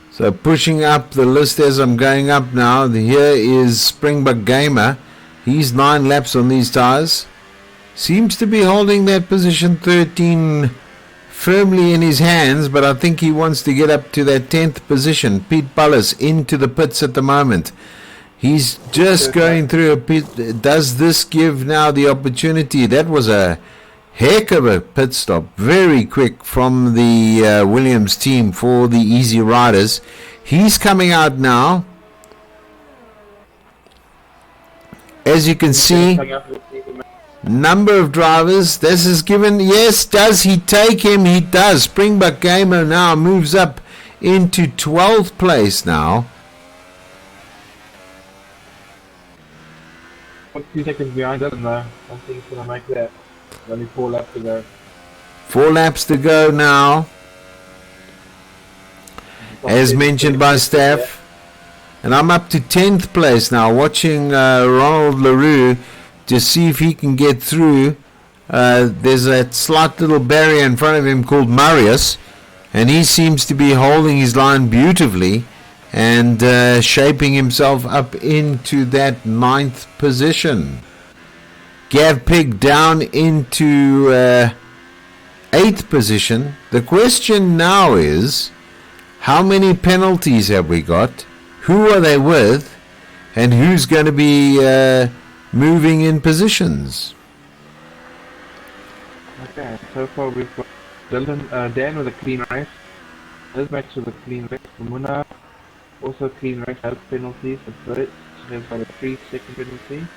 So pushing up the list as I'm going up now, here is Springbok Gamer. He's 9 laps on these tires. Seems to be holding that position 13 firmly in his hands, but I think he wants to get up to that 10th position. Pete Bullis into the pits at the moment. He's just going through a pit. Does this give now the opportunity? That was a heck of a pit stop. Very quick from the Williams team for the Easy Riders. He's coming out now. As you can see, number of drivers. This is given. Yes, does he take him? He does. Springbok Gamer now moves up into 12th place now. 2 seconds behind him though. I think he's going to make that. Only 4 laps to go. 4 laps to go now. As mentioned by staff. And I'm up to 10th place now, watching Ronald LaRue to see if he can get through. There's a slight little barrier in front of him called Marius, and he seems to be holding his line beautifully and shaping himself up into that 9th position. Gav Pig down into 8th position. The question now is, how many penalties have we got? Who are they with? And who's going to be moving in positions? Okay, so far we've got Dan with a clean race. This match with a clean race. Muna also clean race, has penalties. The first, they've got a 3-second penalty.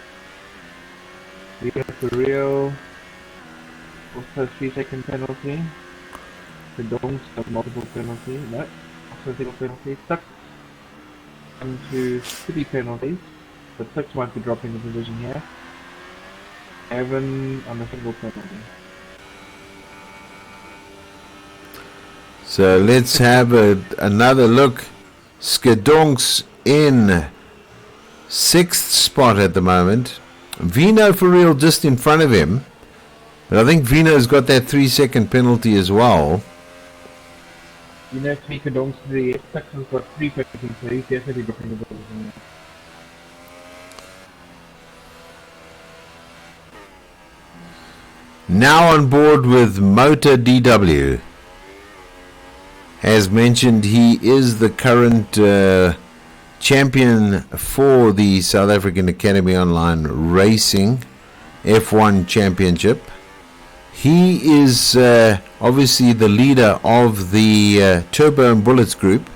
We have for real, also 3-second penalty. The Dongs got multiple penalties. No, also a single penalty. Stuck into 3 penalties, but 6 might be dropping the position here. Evan on a single penalty. So let's have another look. Skadonks in 6th spot at the moment. Vino for real just in front of him, but I think Vino's got that 3-second penalty as well. You know, Dongs, the section's got 3 penalties, so he's definitely dropping the position. Now on board with Motor DW. As mentioned, he is the current champion for the South African Academy Online Racing F1 Championship. He is obviously the leader of the Turbo and Bullets group.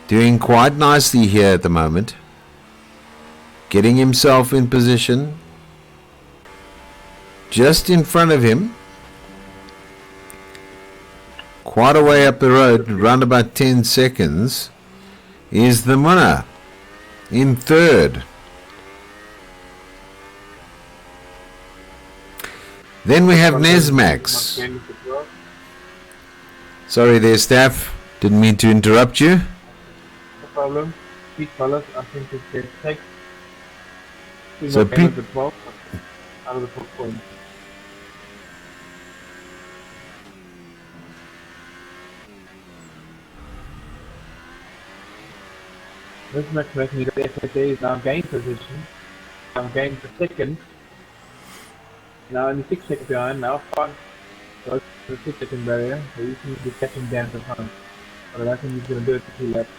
Doing quite nicely here at the moment. Getting himself in position. Just in front of him, quite a way up the road, around about 10 seconds, is the Muna in 3rd. Then we have Nesmax. Sorry there, staff. Didn't mean to interrupt you. No problem. Pete Bullis, I think it's going to take. So Pete, out of the top point. This match making the FFA is now gain position. I'm going for second. Now only 6 seconds behind. Now 5. So the 6-second barrier. So you can be catching down the time. But I don't think he's going to do it for 2 laps.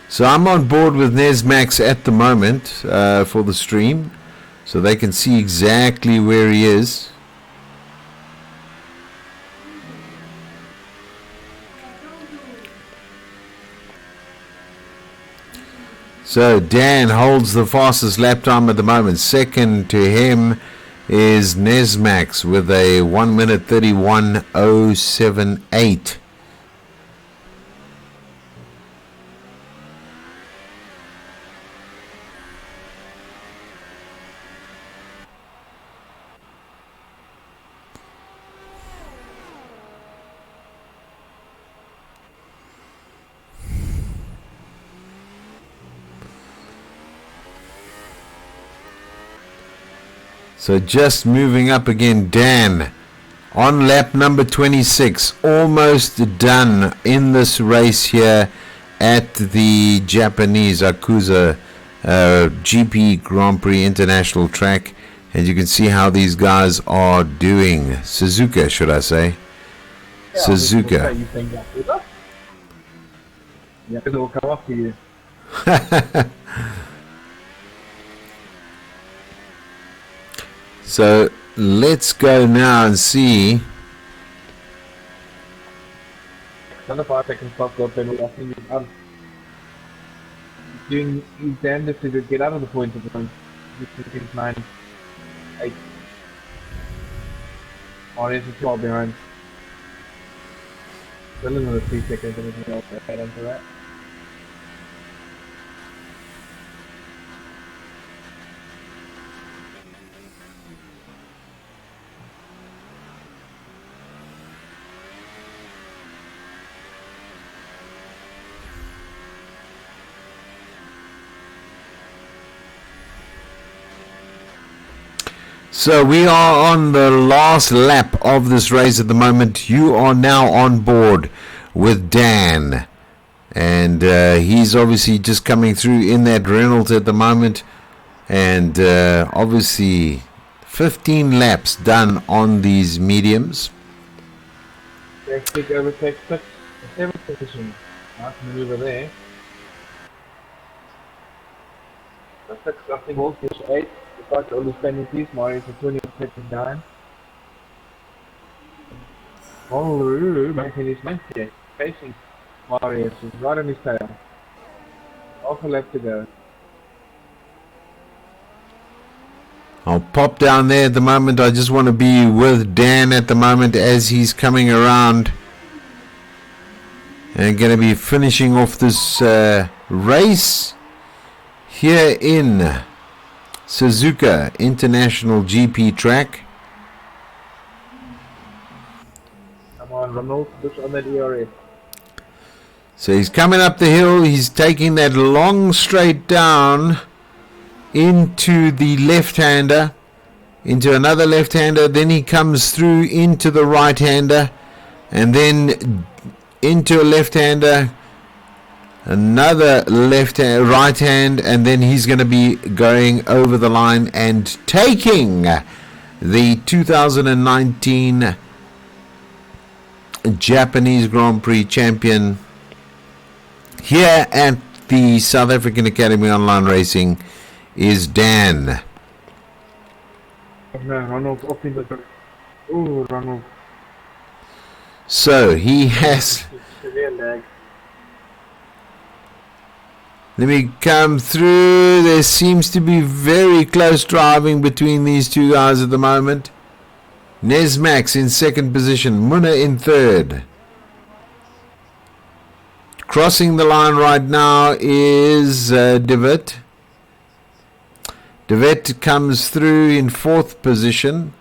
So I'm on board with Nesmax at the moment for the stream, so they can see exactly where he is. So Dan holds the fastest lap time at the moment. Second to him is Nesmax with a 1 minute 31:078. So just moving up again, Dan on lap number 26, almost done in this race here at the Japanese Akusa GP Grand Prix International track. And you can see how these guys are doing. Suzuka, should I say? Yeah, Suzuka. You think Yakuza? Yakuza will come up to you. So let's go now and see. Another 5 seconds stop go penalty. I think he's out. He's doing his damnedest to get out of the point at the moment. He's 9, 8. Marius is 12 behind. Still another 3 seconds and everything else to add on to that. So we are on the last lap of this race at the moment. You are now on board with Dan, and he's obviously just coming through in that Reynolds at the moment, and obviously 15 laps done on these mediums. Next big overtake 6, 7th position. Nice maneuver there. The 6, I think, will finish 8. Despite all these penalties, Marius is 20 seconds down. SAAOLR making his 90th, facing Marius, is right on his tail. Half a lap to go. I'll pop down there at the moment. I just want to be with Dan at the moment as he's coming around. And going to be finishing off this race here in Suzuka International GP track. Come on, Ronald, push on that ERS. So he's coming up the hill. He's taking that long straight down into the left-hander, into another left-hander. Then he comes through into the right-hander, and then into a left-hander, another right hand, and then he's going to be going over the line and taking the 2019 Japanese Grand Prix champion here at the South African Academy Online Racing is Dan. No, Ronald's off in the... Ooh, Ronald. So he has... Severe lag. Let me come through. There seems to be very close driving between these two guys at the moment. Nesmax in second position, Munna in third. Crossing the line right now is Devitt. Devitt comes through in fourth position.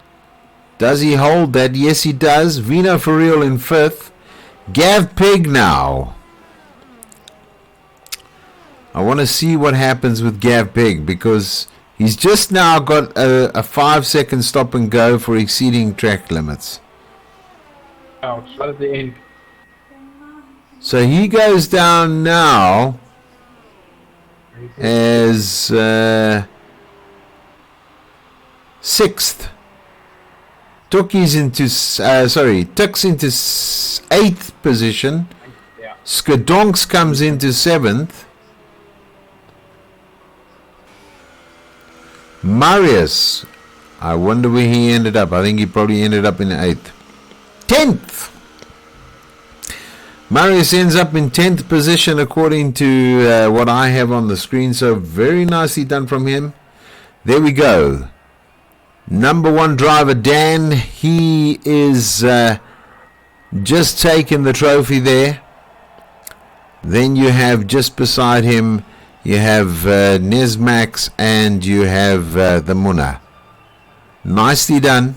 Does he hold that? Yes, he does. Vino for real in fifth. Gav Pig now. I want to see what happens with Gav Pig, because he's just now got a 5-second stop and go for exceeding track limits. Ouch, right at the end. So he goes down now. as 6th. Tuks into 8th position. Yeah. Skadonks comes into 7th. Marius, I wonder where he ended up. I think he probably ended up in 8th. 10th. Marius ends up in 10th position according to what I have on the screen. So very nicely done from him. There we go. Number 1 driver Dan, he is just taken the trophy there. Then you have just beside him, you have Nesmax and you have the Munna. Nicely done.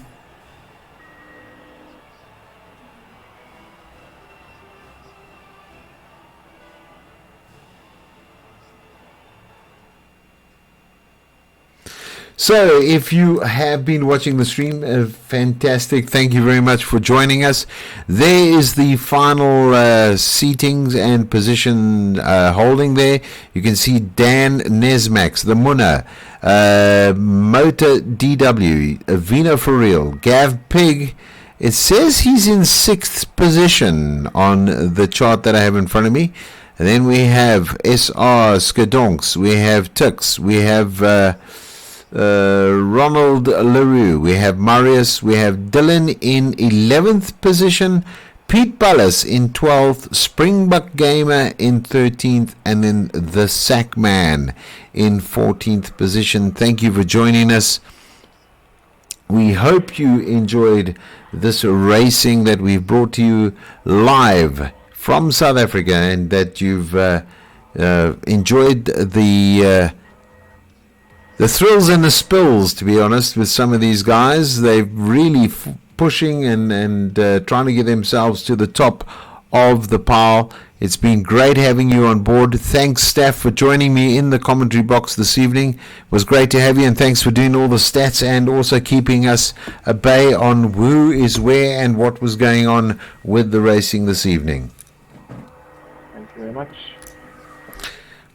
So, if you have been watching the stream, fantastic. Thank you very much for joining us. There is the final seatings and position holding there. You can see Dan Nesmax, the Munna, Motor DW, Vina for real, Gav Pig. It says he's in 6th position on the chart that I have in front of me. And then we have SR Skadonks, we have Tuks, we have Ronald LaRue, we have Marius, we have Dylan in 11th position, Pete Ballas in 12th, Springbok Gamer in 13th, and then the Sackman in 14th position. Thank you for joining us. We hope you enjoyed this racing that we've brought to you live from South Africa, and that you've enjoyed the thrills and the spills, to be honest, with some of these guys. They're really pushing and trying to get themselves to the top of the pile. It's been great having you on board. Thanks, Steph, for joining me in the commentary box this evening. It was great to have you, and thanks for doing all the stats and also keeping us at bay on who is where and what was going on with the racing this evening. Thank you very much.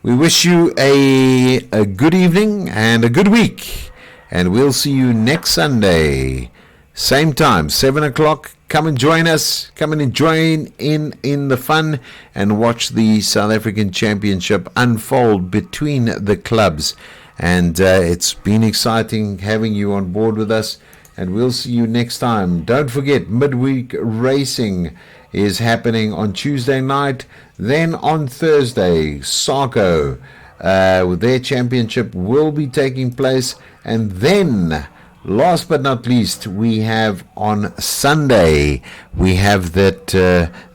We wish you a good evening and a good week, and we'll see you next Sunday, same time, 7 o'clock. Come and join us. Come and join in the fun and watch the South African Championship unfold between the clubs. And it's been exciting having you on board with us, and we'll see you next time. Don't forget, midweek racing is happening on Tuesday night. Then on Thursday, SAAOLR, their championship will be taking place. And then, last but not least, we have on Sunday, we have that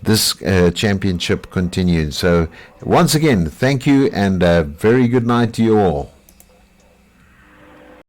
this championship continued. So once again, thank you, and a very good night to you all.